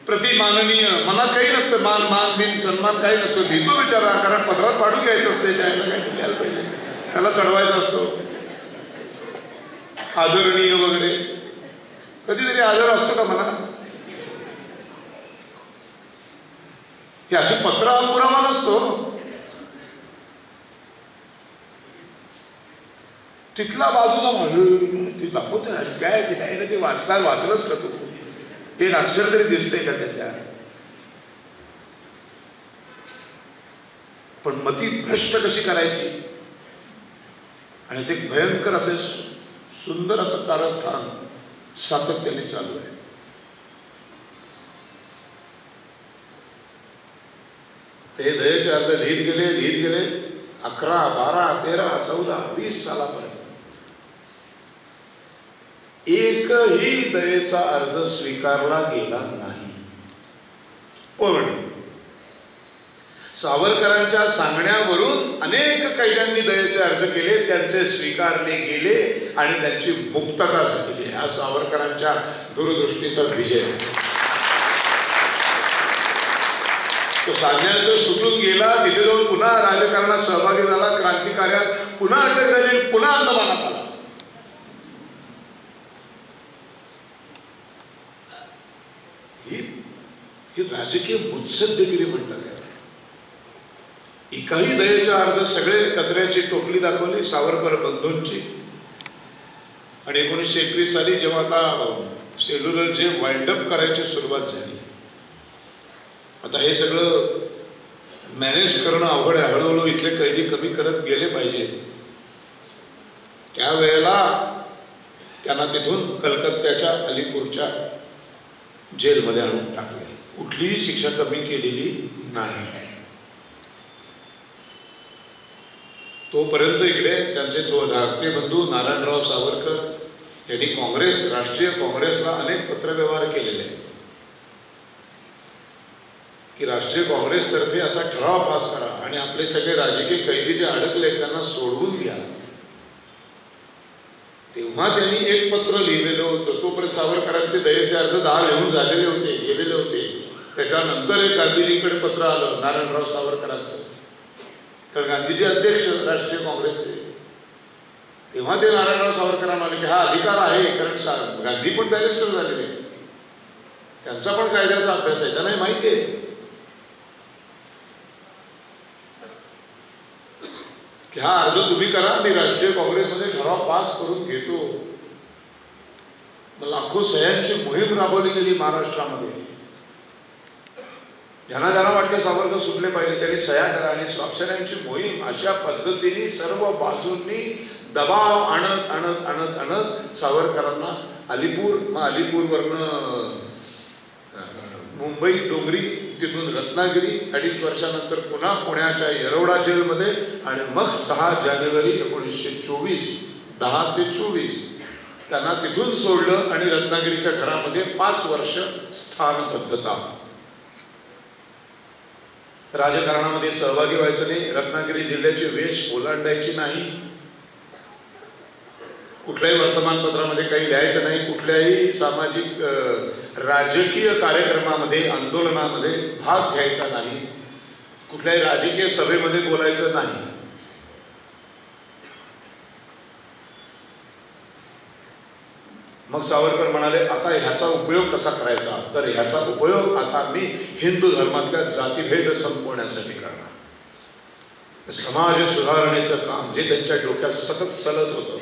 Speaker 2: प्रतिमाननीय, मनात काही नसतं. मान मान बिन सन्मान काही नसतो. लिहितो विचारा, कारण पत्रात पाडून घ्यायचं असते. चायला काही लिहायला पाहिजे, त्याला चढवायचा असतो. आदरणीय वगैरे कधीतरी आदर असतो का मला? हे असे पत्र हा पुरावा नसतो. तिथला बाजूला म्हणून ती दाखवत काय ते वाचलंच का तू? एक अक्षर तरी दिसतंय का त्याच्या? पण मती भ्रष्ट कशी करायची आणि ते भयंकर असे सुंदर असं कारस्थान सातत्याने चालू आहे. ते दयेचे अर्ज लिहित गेले 11, 12, 13, 14, 20 सालापर्यंत एकही दयेचा अर्ज स्वीकारला गेला नाही. पण सावरकरांच्या सांगण्यावरून अनेक कैद्यांनी दयेचे अर्ज केले, त्यांचे स्वीकारले गेले आणि त्यांची मुक्तता झाली. हा सावरकरांच्या दूरदृष्टीचा विजय. तो साधण्यानंतर सुटून गेला, तिथे जाऊन पुन्हा राजकारणात सहभागी झाला, क्रांतिकार्यात पुन्हा अटक झाली, पुन्हा अंदमानात आला. ही राजकीय मुत्सद्देगिरी म्हणतात. एकाही दयेचा अर्ज सगळे कचऱ्याची टोपली दाखवली सावरकर बंधूंची. आणि 1921 साली जेव्हा आता सेल्युलर जे वाइंड अप करायची सुरुवात झाली, आता हे सगळं मॅनेज करणं अवघड आहे. हळूहळू इथले कैदी कमी करत गेले पाहिजे. त्यावेळेला त्यांना तिथून कलकत्त्याच्या अलीपूरच्या जेलमध्ये आणून टाकले. कुठलीही शिक्षा कमी केलेली नाही. तोपर्यंत इकडे त्यांचे धाकटे बंधू नारायणराव सावरकर यांनी राष्ट्रीय काँग्रेसला अनेक पत्रव्यवहार केलेले आहेत की राष्ट्रीय काँग्रेसतर्फे असा ठराव पास करा आणि आपले सगळे राजकीय कैदी जे अडकले त्यांना सोडवून घ्या. तेव्हा त्यांनी एक पत्र लिहिलेलं होतं. तोपर्यंत सावरकरांचे दयेचे अर्ज 10 लिहून झालेले होते, गेलेले होते. त्याच्यानंतर एक गांधीजींकडे पत्र आलं नारायणराव सावरकरांचं, तर गांधीजी अध्यक्ष राष्ट्रीय काँग्रेसचे. तेव्हा ते नारायणराव सावरकरांना आले की हा अधिकार आहे, कारण गांधी पण बॅरिस्टर झालेले, त्यांचा पण कायद्याचा अभ्यास आहे, त्यांनाही माहिती आहे की हा अर्ज तुम्ही करा, मी राष्ट्रीय काँग्रेसमध्ये ठराव पास करून घेतो. लाखो सह्यांची मोहीम राबवली गेली महाराष्ट्रामध्ये. ज्यांना वाटलं सावरकर सुटले पाहिजे त्यांनी सह्या करा आणि स्वाक्षऱ्यांची मोहीम. अशा पद्धतीने सर्व बाजूंनी दबाव आणत आणत आणत आणत सावरकरांना अलीपूरवरनं मुंबई डोंगरी, तिथून रत्नागिरी, 2.5 वर्षानंतर पुन्हा पुण्याच्या येरवडा जेलमध्ये, आणि मग 6 जानेवारी 1924 10 ते 24 त्यांना तिथून सोडलं आणि रत्नागिरीच्या घरामध्ये 5 वर्ष स्थानबद्धता. राजकारणामध्ये सहभागी व्हायचं नाही, रत्नागिरी जिल्ह्याची वेश ओलांडायची नाही, कुठल्याही वर्तमानपत्रामध्ये काही लिहायचं नाही, कुठल्याही सामाजिक राजकीय कार्यक्रमामध्ये आंदोलनामध्ये भाग घ्यायचा नाही, कुठल्याही राजकीय सभेमध्ये बोलायचं नाही. मग सावरकर म्हणाले, आता ह्याचा उपयोग कसा करायचा, तर ह्याचा उपयोग आता मी हिंदू धर्मातल्या जातीभेद संपवण्यासाठी करणार. समाज सुधारणेचं काम जे त्यांच्या डोक्यात सतत सलत होतं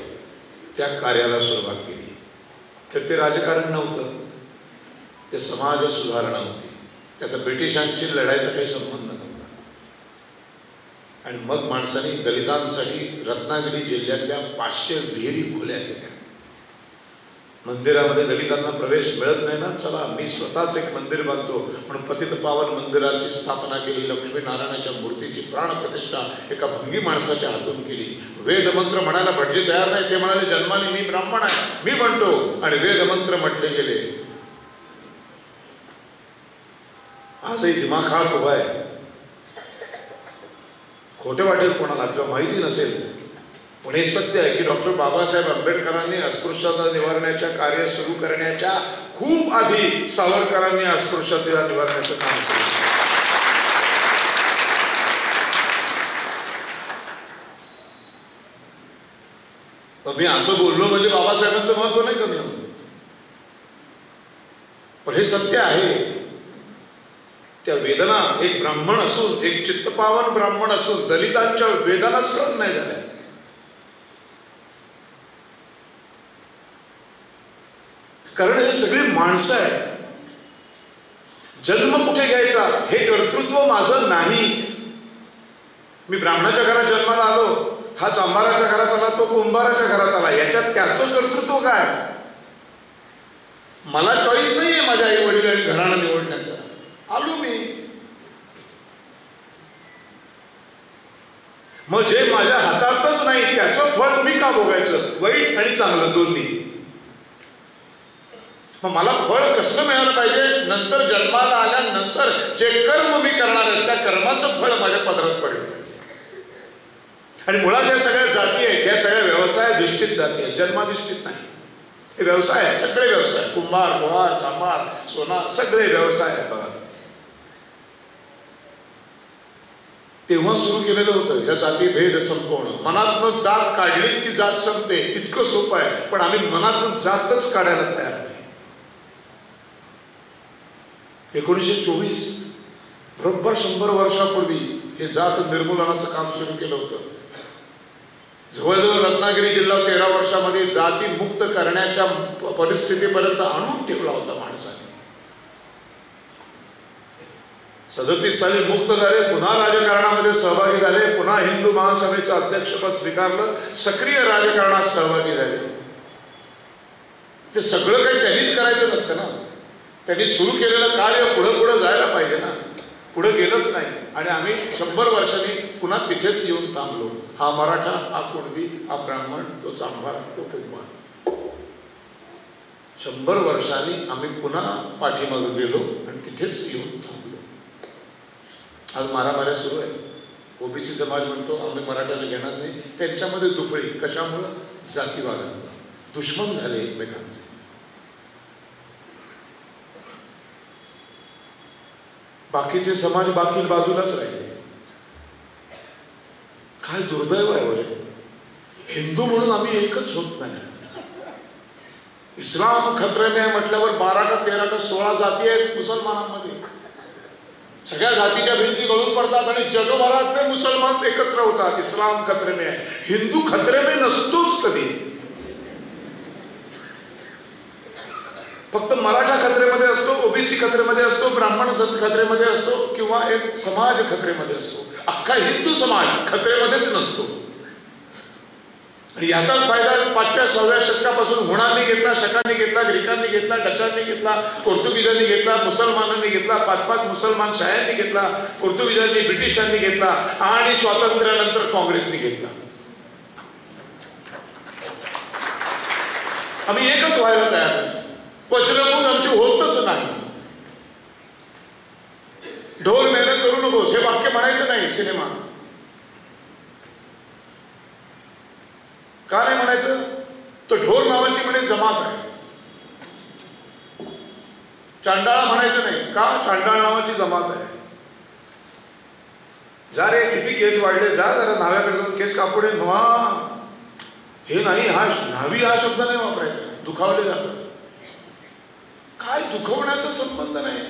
Speaker 2: त्या कार्याला सुरुवात केली. तर ते राजकारण नव्हतं, ते समाज सुधारणा होती. त्याचा ब्रिटिशांची लढायचा काही संबंध नव्हता. आणि मग माणसांनी दलितांसाठी रत्नागिरी जिल्ह्यातल्या 500 विहिरी खुल्या केल्या. मंदिरामध्ये दलितांना प्रवेश मिळत नाही ना, चला मी स्वतःच एक मंदिर बांधतो म्हणून पतित पावन मंदिराची स्थापना केली. लक्ष्मीनारायणाच्या मूर्तीची प्राणप्रतिष्ठा एका भंगी माणसाच्या हातून केली. वेदमंत्र म्हणायला भटजी तयार नाही, ते म्हणाले जन्माने मी ब्राह्मण आहे, मी म्हणतो, आणि वेदमंत्र म्हटले गेले. आजही दिमाखात उभा आहे. खोटं वाटेल कोणाला किंवा माहिती नसेल, पण हे सत्य आहे की डॉक्टर बाबासाहेब आंबेडकरांनी अस्पृश्यता निवारण्याच्या कार्य सुरू करण्याच्या खूप आधी सावरकरांनी अस्पृश्यता निवारण्याचं काम केलं. मी असं बोललो म्हणजे बाबासाहेबांचं महत्व नाही कमी होतं, पण हे सत्य आहे. त्या वेदना एक ब्राह्मण असून, एक चित्तपावन ब्राह्मण असून दलितांच्या वेदना सहन नाही झाल्या. कारण हे सगळी माणसं आहेत. जन्म कुठे घ्यायचा हे कर्तृत्व माझं नाही. मी ब्राह्मणाच्या घरात जन्माला आलो, हा चांभाराच्या घरात आला, तो कुंभाराच्या घरात आला, याच्यात त्याचं कर्तृत्व काय? मला चॉईस नाहीये माझ्या आई वडील आणि घराणं निवडण्याचा. आलो मी. मग जे माझ्या हातातच नाही त्याचं फळ मी का भोगायचं? वाईट आणि चांगलं दोन्ही. मग मला फळ कसं मिळालं पाहिजे? नंतर जन्माला आल्यानंतर जे कर्म मी करणार आहे त्या कर्माचं फळ माझ्या पदरात पडलं पाहिजे. आणि मुळात या सगळ्या जाती आहेत, या सगळ्या व्यवसायाधिष्ठित जाती आहेत, जन्माधिष्ठित नाही. हे व्यवसाय आहेत, सगळे व्यवसाय, कुंभार, लोहार, चांभार, सोनार, सगळे व्यवसाय आहेत. बघा, तेव्हा सुरू केलेलं होतं या जाती भेद संपवणं. मनातनं जात काढली की जात संपते, इतकं सोपं आहे. पण आम्ही मनातून जातच काढायला तयार नाही. 1924 बरोबर 100 वर्षापूर्वी हे जात निर्मूलनाचं काम सुरू केलं होतं. जवळजवळ रत्नागिरी जिल्हा 13 वर्षामध्ये जाती मुक्त करण्याच्या परिस्थितीपर्यंत आणून ठेवला होता माणसाने. 37 साली मुक्त झाले, पुन्हा राजकारणामध्ये सहभागी झाले, पुन्हा हिंदू महासभेचं अध्यक्षपद स्वीकारलं, सक्रिय राजकारणात सहभागी झाले. ते सगळं काही त्यांनीच करायचं नसतं ना. त्यांनी सुरू केलेलं कार्य पुढं जायला पाहिजे ना. पुढे गेलंच नाही आणि आम्ही 100 वर्षांनी पुन्हा तिथेच येऊन थांबलो. हा मराठा, हा कुणबी, हा ब्राह्मण, तो चांभार, तो कुंभार. 100 वर्षांनी आम्ही पुन्हा पाठीमागे गेलो आणि तिथेच येऊन थांबलो. आज मारामाऱ्या सुरू आहे. ओबीसी समाज म्हणतो आम्ही मराठ्याला घेणार नाही. त्यांच्यामध्ये दुफळी कशामुळं? जातीवादामुळे. दुश्मन झाले एकमेकांचे. बाकीचे समाज बाकी बाजूलाच राहिले. काय दुर्दैव आहे. हिंदू म्हणून आम्ही एकच होत नाही. इस्लाम खतरे में म्हटल्यावर 12 का 13 का 16 जाती आहेत मुसलमानांमध्ये. सगळ्या जातीच्या भिंती गळून पडतात आणि जगभरातले मुसलमान एकत्र होतात. इस्लाम खतरे में आहे, हिंदू खतरे में नसतोच कधी. फक्त मराठा खतरेमध्ये असतो, ओबीसी खतरेमध्ये असतो, ब्राह्मण खतरेमध्ये असतो किंवा एक समाज खतरेमध्ये असतो. अख्खा हिंदू समाज खतरेमध्येच नसतो. आणि याचाच फायदा 5व्या 6व्या शतकापासून हुणांनी घेतला, शकांनी घेतला, ग्रीकांनी घेतला, डचांनी घेतला, पोर्तुगीजांनी घेतला, मुसलमानांनी घेतला, 5-5 मुसलमान शाह्यांनी घेतला, पोर्तुगीजांनी, ब्रिटिशांनी घेतला आणि स्वातंत्र्यानंतर काँग्रेसने घेतला. आम्ही एकच व्हायला तयार नाही. वज्रमूल आमची होतच नाही. ढोल मेहनत करू नकोस हे वाक्य म्हणायचं नाही सिनेमा. का नाही म्हणायचं? तर ढोल नावाची म्हणे जमात आहे. चांडाळा म्हणायचं नाही. का? चांडाळ नावाची जमात आहे. जा रे किती केस वाढले, जा जरा न्हाव्याकडे जाऊन केस कापडे न्हा. हे नाही, हा न्हावी हा शब्द नाही वापरायचा. दुखावले जातात. काय दुखवण्याचा संबंध नाही.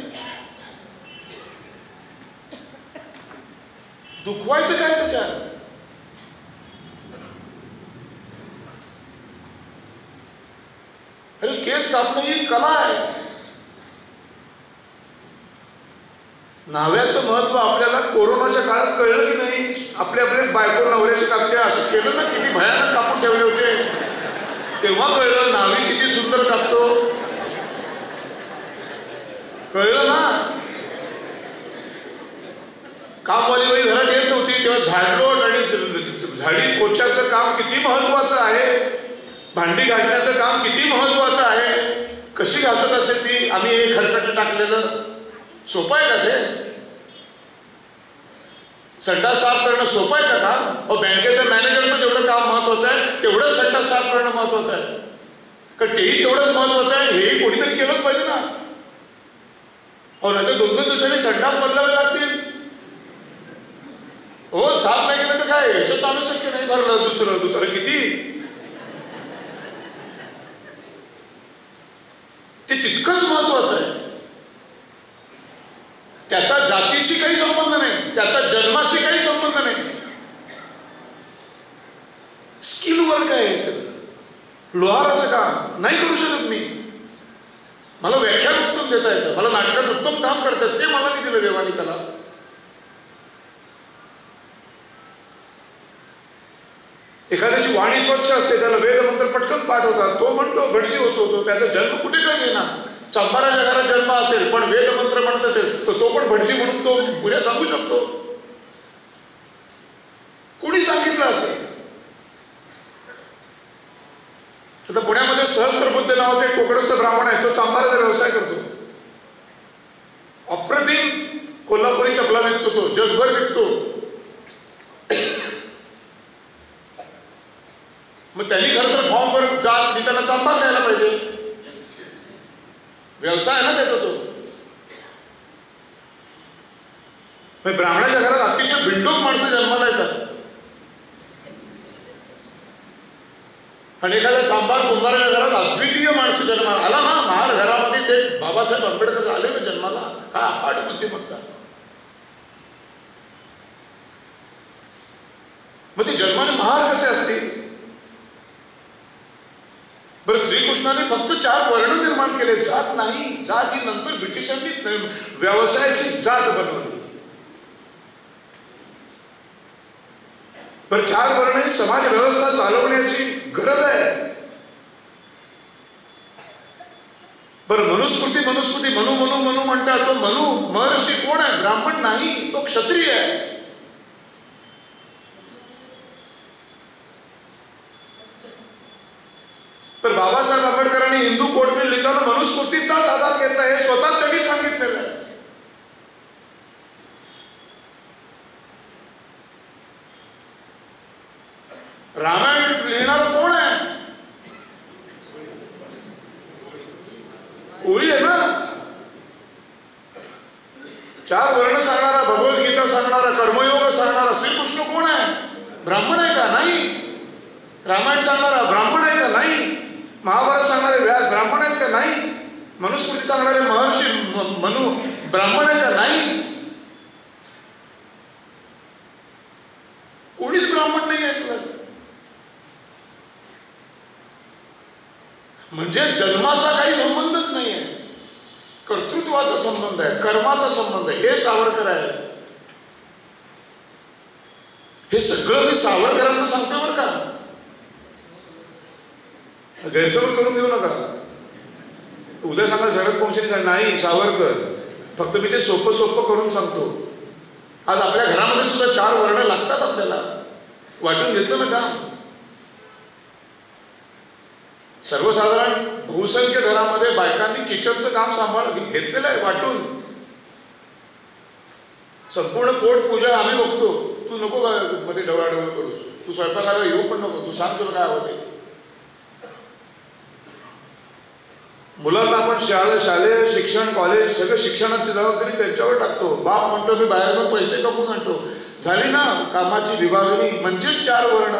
Speaker 2: दुखवायचं काय त्याच्यात? अरे केस कापणं ही कला आहे. न्हाव्याचं महत्व आपल्याला कोरोनाच्या काळात कळलं की नाही? आपल्या बायको नवऱ्याचे कापते असं केलं ना, किती भयानक कापून ठेवले होते. तेव्हा कळलं न्हावी किती सुंदर कापतो. कळलं ना. कामवाली बाई घरात येत नव्हती तेव्हा झाडलोट आणि झाडी पोछाचं काम किती महत्वाचं आहे. भांडी घासण्याचं काम किती महत्वाचं आहे. कशी घासत असेल ती. आम्ही हे खरकट टाकलेलं सोपं आहे का ते? संडास साफ करणं सोपं आहे का काम? बँकेच्या मॅनेजरचं जेवढं काम महत्वाचं आहे तेवढंच संडास साफ करणं महत्वाचं आहे का? तेही तेवढंच महत्वाचं आहे. हेही कोणीतरी केलंच पाहिजे ना. नाही तर 2-2 दिवसांनी संडास बदलावे लागतील. हो साफ नाही केलं तर काय याच्यात आणू शक्य नाही. भरलं दुसरं किती. ते तितकंच महत्वाचं आहे. त्याचा जातीशी काही संबंध नाही, त्याचा जन्माशी काही संबंध नाही. स्किल वर्क आहे सगळं. लोहाराचं काम नाही करू शकत मी. मला व्याख्यान उत्तम देता येतं, मला नाटकात उत्तम काम करतात, ते मला नाही दिलं देवानी कला. एखाद्याची वाणी स्वच्छ असते, त्याला वेदमंत्र पटकन पाठ होतात, तो म्हणतो भटजी होतो. त्याचा जन्म कुठे काय घेणार? चंपाराच्या घरात जन्म असेल पण वेदमंत्र म्हणत असेल तर तो पण भटजी म्हणून तो पुढे सांगू शकतो. कोणी सांगितलं असेल? आता पुण्यामध्ये सहस्त्रबुद्ध नावाचा एक कोकणस्थ ब्राह्मण आहे, तो चांभाराचा व्यवसाय करतो. अप्रतिम कोल्हापुरी चपला विकतो, तो जगभर विकतो. मग त्यांनी खरं तर फॉर्मवर जात त्यांना चांभार द्यायला पाहिजे. व्यवसाय ना त्याचा तो. ब्राह्मणाच्या घरात अतिशय बिंडोक माणसं जन्माला येतात आणि एखाद्या चांभार कुंभाराच्या घरात अद्वितीय माणसं जन्माला आला ना. महार घरामध्ये ते बाबासाहेब आंबेडकर आले ना जन्माला. काय अफाट बुद्धिमत्ता. मग ते जन्माने महार कसे असतील? बरं श्रीकृष्णाने फक्त 4 वर्ण निर्माण केले, जात नाही. जात ही नंतर ब्रिटिशांनी व्यवसायाची जात बनवली. बरं 4 वर्ण ही समाज व्यवस्था चालवण्याची गरज आहे. बरं मनुस्मृती मनु म्हणतात. तो मनु महर्षी कोण आहे? ब्राह्मण नाही, तो क्षत्रिय आहे. तर बाबासाहेब आंबेडकरांनी हिंदू कोड बिल लिहिताना मनुस्मृतीचाच आधार घेतला, हे स्वतः त्यांनी सांगितलेलं आहे. रामायण लिहिणारा कोण आहे? कोळी आहे ना. 4 वर्ण सांगणारा, भगवद्गीता सांगणारा, कर्मयोग सांगणारा श्रीकृष्ण कोण आहे? ब्राह्मण आहे का? नाही. रामायण सांगणारा ब्राह्मण आहे का? नाही. महाभारत सांगणारे व्यास ब्राह्मण आहेत का? नाही. मनुस्मृती सांगणारे महर्षी मनु ब्राह्मण आहे का? नाही. कोणीच ब्राह्मण नाही आहे. म्हणजे जन्माचा काही संबंधच नाही आहे, कर्तृत्वाचा संबंध आहे, कर्माचा संबंध आहे. हे सावरकर आहे. हे सगळं मी सावरकरांचं सांगतो बरं का. गैरसमज करून घेऊ नका. उद्या सांगा शरद पोंक्षे नाही सावरकर, फक्त मी ते सोपं सोपं करून सांगतो. आज आपल्या घरामध्ये सुद्धा 4 वर्ण लागतात आपल्याला. वाटून घेतलं ना काम. सर्वसाधारण बहुसंख्य घरामध्ये बायकांनी किचनचं काम घेतलेलं आहे वाटून. संपूर्ण पोट पूजा आम्ही बघतो. तू नको मध्ये डवळाडवळ करू, तू स्वयंपाकाला येऊ पण नको, तू सांग तुला काय हवं ते. मुलांना आपण शालेय शिक्षण, कॉलेज सगळं शिक्षणाची जबाबदारी त्यांच्यावर टाकतो. बाप म्हणतो मी बाहेर जाऊन पैसे कमवून आणतो. झाली ना कामाची विभागणी, म्हणजेच 4 वर्ण.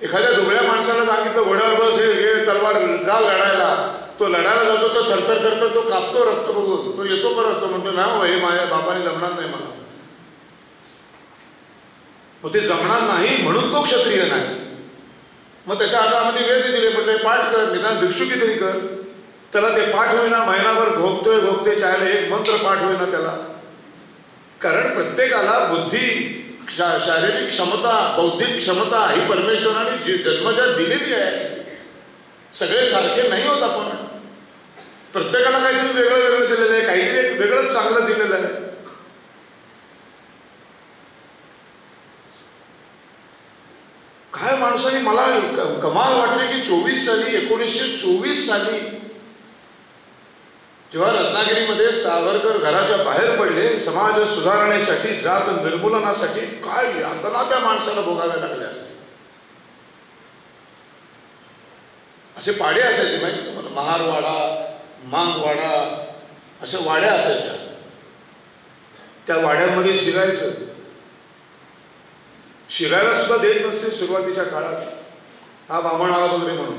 Speaker 2: एखाद्या दुबळ्या माणसाला सांगितलं घोड्यावर बस, हे तलवार जा लढायला, तो लढायला जातो, तो थरथर थरथर तो कापतो रक्त बघून, तो येतो परत, तो म्हणतो ना हे माझ्या बापाने जमणार नाही मला. मग ते जमणार नाही म्हणून तो क्षत्रिय नाही. मग त्याच्या हातामध्ये वेद दिले, म्हटलं पाठ कर, निदान भिक्षुकी तरी कर. त्याला ते पाठ होईना, महिनाभर घोगतोय चायला एक मंत्र पाठ होईना त्याला. कारण प्रत्येकाला बुद्धी, शारीरिक क्षमता, बौद्धिक क्षमता ही परमेश्वराने जन्मजात दिलेली आहे. सगळे सारखे नाही होत आपण. प्रत्येकाला काहीतरी वेगळं वेगळं दिलेलं आहे, काहीतरी एक वेगळंच चांगलं दिलेलं आहे. काय माणसाने मला कमाल वाटली की 1924 साली जेव्हा रत्नागिरीमध्ये सावरकर घराच्या बाहेर पडले, समाज सुधारणेसाठी, जात निर्मूलनासाठी काय यातना त्या माणसाला भोगाव्या लागल्या असते. असे पाडे असायचे माहिती तुम्हाला, महारवाडा, मांगवाडा, अशा वाड्या असायच्या. त्या वाड्यांमध्ये शिरायला सुद्धा देत नसते सुरुवातीच्या काळात. हा बामण आला वगैरे म्हणून.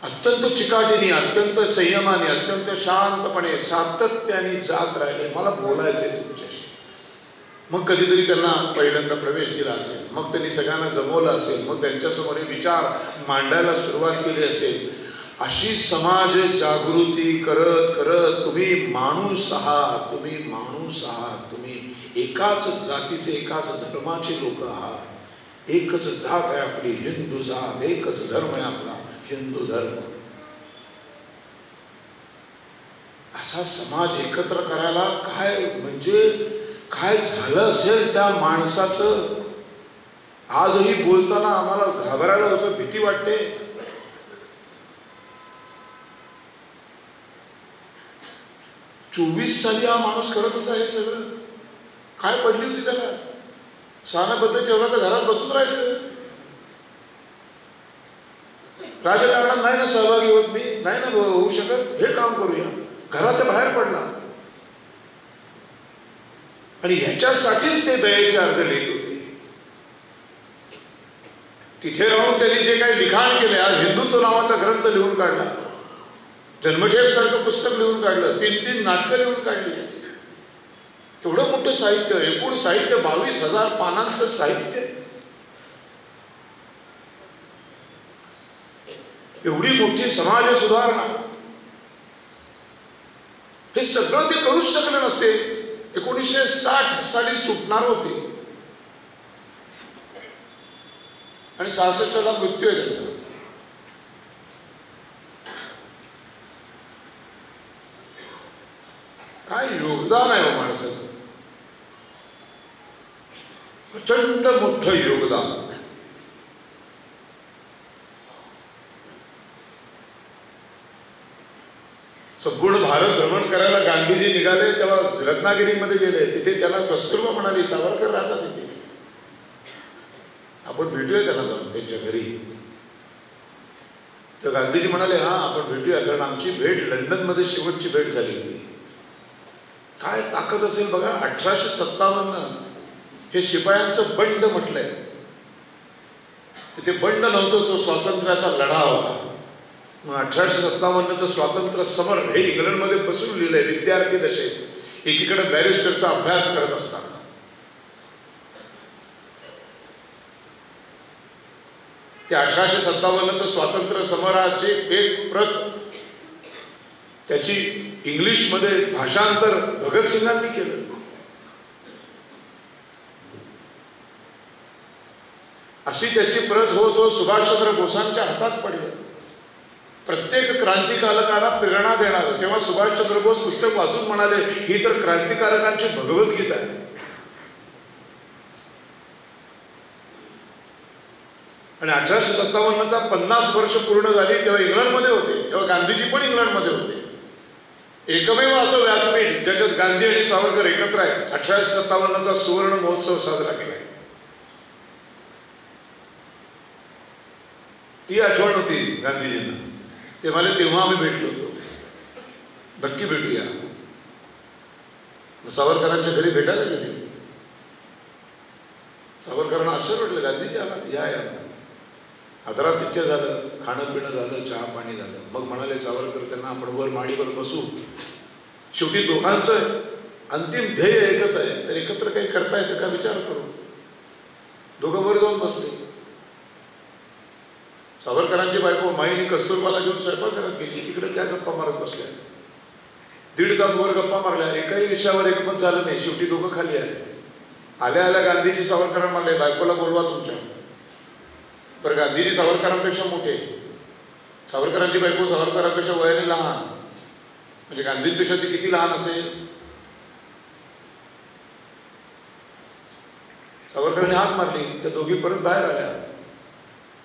Speaker 2: अत्यंत चिकाटीने, अत्यंत संयमाने, अत्यंत शांतपणे, सातत्याने जात राहिले. मला बोलायचे तुमच्याशी. मग कधीतरी त्यांना पहिल्यांदा प्रवेश दिला असेल, मग त्यांनी सगळ्यांना जमवलं असेल, मग त्यांच्यासमोर विचार मांडायला सुरुवात केली असेल. अशी समाज जागृती करत करत तुम्ही माणूस आहात, तुम्ही माणूस आहात, तुम्ही एकाच जातीचे, एकाच धर्माचे लोक आहात. एकच जात आहे आपली हिंदू जात, एकच धर्म आहे आपला हिंदू धर्म. असा समाज एकत्र करायला काय म्हणजे काय झालं असेल त्या माणसाचं. आजही बोलताना आम्हाला घाबरायला होतं, भीती वाटते. चोवीस साली हा माणूस करत होता हे सगळं. काय पडली होती त्याला. सहानुभूती ठेवला तर घरात बसून राहायचं. राजकारणात नाही ना सहभागी होत मी, नाही ना होऊ शकत, हे काम करूया. घराच्या बाहेर पडला. आणि ह्याच्यासाठीच ते दयेचे अर्ज लिहित होते. तिथे राहून त्यांनी जे काही लिखाण केले, आज हिंदुत्व नावाचा ग्रंथ लिहून काढला, जन्मठेप सारखं पुस्तक लिहून काढलं, 3 नाटकं लिहून काढली. एवढं मोठं साहित्य, एकूण साहित्य 22,000 पानांचं साहित्य. एवढी मोठी समाज सुधारणा, हे सगळं ते करूच शकले नसते. 1960 साली सुटणार होते आणि 66ला मृत्यू आहे त्यांचा. काय योगदान आहे हो माणसाचं, प्रचंड मोठं योगदान. संपूर्ण भारत भ्रमण करायला गांधीजी निघाले तेव्हा रत्नागिरीमध्ये गेले. तिथे त्याला कस्तुरबा म्हणाली, सावरकर राहतात तिथे, आपण भेटूया त्यांना जाऊन त्यांच्या घरी. तर गांधीजी म्हणाले हा आपण भेटूया, कारण आमची भेट लंडनमध्ये शेवटची भेट झाली होती. काय ताकद असेल बघा. 1857 हे शिपायांचं बंड म्हटलंय. तिथे बंड नव्हतं, तो स्वातंत्र्याचा लढा होता. मग 1857चं स्वातंत्र्य समर हे इंग्लंडमध्ये बसून लिहिलंय विद्यार्थी दशेत, एकीकडे बॅरिस्टरचा अभ्यास करत असताना. ते 1857चं स्वातंत्र्य समराची एक प्रत, त्याची इंग्लिशमध्ये भाषांतर भगतसिंगांनी केलं. अशी त्याची प्रत हो सुभाषचंद्र बोसांच्या हातात पडली. प्रत्येक क्रांतिकारकाला प्रेरणा देणारं. तेव्हा सुभाषचंद्र बोस पुस्तक वाचून म्हणाले, ही तर क्रांतिकारकांची भगवद्गीता आहे. आणि 1857चा 50 वर्ष पूर्ण झाली तेव्हा इंग्लंडमध्ये होते. तेव्हा गांधीजी पण इंग्लंडमध्ये होते. एकमेव असं व्यासपीठ ज्याच्यात गांधी आणि सावरकर एकत्र आहेत. 1857चा सुवर्ण महोत्सव साजरा केला. ती आठवण होती गांधीजींना. ते मला तेव्हा आम्ही भेटलो होतो, नक्की भेटूया. सावरकरांच्या घरी भेटायला गेले. सावरकरांना आश्चर्य वाटलं, गांधीजी आला, या आदरात तिथे झालं, खाणं पिणं झालं, चहा पाणी झालं. मग म्हणाले सावरकर त्यांना, आपण वर माडीवर बसू. शेवटी दोघांचं अंतिम ध्येय एकच आहे, तर एकत्र काही करता येतं का विचार करू. दोघं वर जाऊन बसले. सावरकरांची बायको माईने कस्तुरबाला घेऊन स्वयंपाकघरात गेली. तिकडे त्या गप्पा मारत बसल्या. 1.5 तास वर गप्पा मारल्या. एकाही विषयावर एकमत झालं नाही. शेवटी दोघं खाली आले. आल्या आल्या गांधीजी सावरकरांना म्हणले, बायकोला बोलवा तुमच्या. तर गांधीजी सावरकरांपेक्षा मोठे. सावरकरांची बायको सावरकरांपेक्षा वयाने लहान. म्हणजे गांधींपेक्षा ती किती लहान असेल. सावरकरांनी हात मारली. त्या दोघी परत बाहेर आल्या.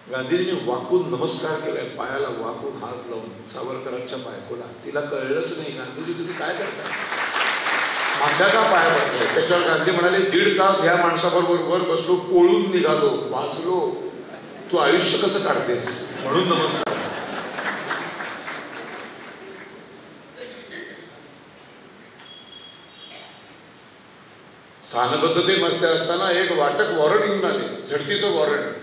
Speaker 2: गांधीजींनी वाकून नमस्कार केलाय, पायाला वाकून हात लावून सावरकरांच्या बायकोला. तिला कळलंच नाही, गांधीजी तुम्ही काय करताय, माझ्या का पाया पडताय. त्याच्यावर गांधी म्हणाले, 1.5 तास ह्या माणसाबरोबर वर बसलो, पोळून निघालो, वाचलो, तू आयुष्य कसं काढतेस म्हणून नमस्कार. स्थानबद्धतेमध्ये असताना एक वाटक वॉरंट घेऊन आले, झडतीचं वॉरंट.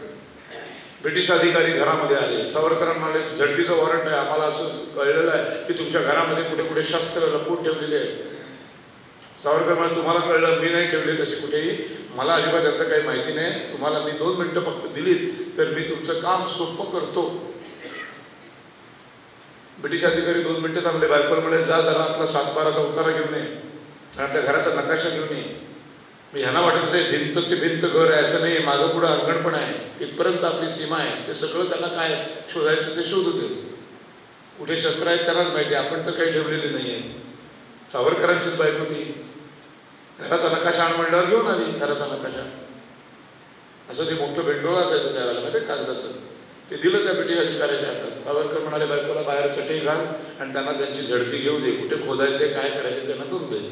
Speaker 2: ब्रिटिश अधिकारी घरामध्ये आले. सावरकरांना म्हणाले, झडतीचं वॉरंट आहे, आम्हाला असं कळलेलं आहे की तुमच्या घरामध्ये कुठे कुठे शस्त्र लपवून ठेवलेले आहे. सावरकर म्हणाले, तुम्हाला कळलं, मी नाही ठेवले तसे कुठेही, मला अजिबात यातलं काही माहिती नाही. तुम्हाला मी 2 मिनिटं फक्त दिलीत तर मी तुमचं काम सोपं करतो. ब्रिटिश अधिकारी 2 मिनिटं थांबले. बायकोला म्हणाले, जा जरा आपला 7-12चा उतारा घेऊन ये, आपल्या घराचा नकाशा घेऊन ये. ह्यांना वाटत असे भिंत ते भिंत घर आहे, असं नाही, मागं पुढं अंगण पण आहे, तिथपर्यंत आपली सीमा आहे. ते सगळं त्यांना काय शोधायचं ते शोधू दे. कुठे शस्त्र आहेत त्यांनाच माहिती, आपण तर काही ठेवलेली नाही आहे. सावरकरांचीच बायको होती. घराचा नकाशा आण म्हणल्यावर घेऊन आली घराचा नकाशा. असं ते मोठं भेंडोळं असायचं त्यावेळेला, माहिती कागदाचं. ते दिलं त्या ब्रिटिश अधिकाऱ्याच्या हातात. सावरकर म्हणाले, बायकोला बाहेर चटई घाल आणि त्यांना त्यांची झडती घेऊ दे, कुठे खोदायचे काय करायचे त्यांना करून दे.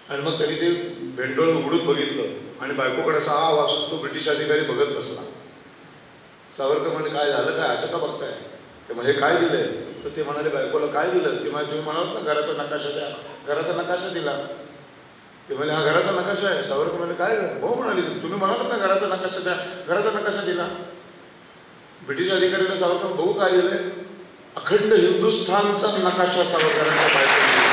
Speaker 2: आणि मग त्यांनी ते भेंडोळ उघडून बघितलं आणि बायकोकडे असा वाचून तो ब्रिटिश अधिकारी बघत बसला. सावरकर म्हणे, काय झालं काय, असं का बघताय. ते म्हणजे काय दिलंय. तर ते म्हणाले, बायकोला काय दिलंस. ते म्हणजे तुम्ही म्हणाल ना घराचा नकाशा द्या. घराचा नकाशा दिला. ते म्हणजे हा घराचा नकाशा आहे. सावरकर म्हणे, काय हो म्हणाली, तुम्ही म्हणाल ना घराचा नकाशा द्या. घराचा नकाशा दिला. ब्रिटिश अधिकाऱ्याला सावरकर, बघू काय दिलंय. अखंड हिंदुस्थानचा नकाशा सावरकरांच्या बायकोला.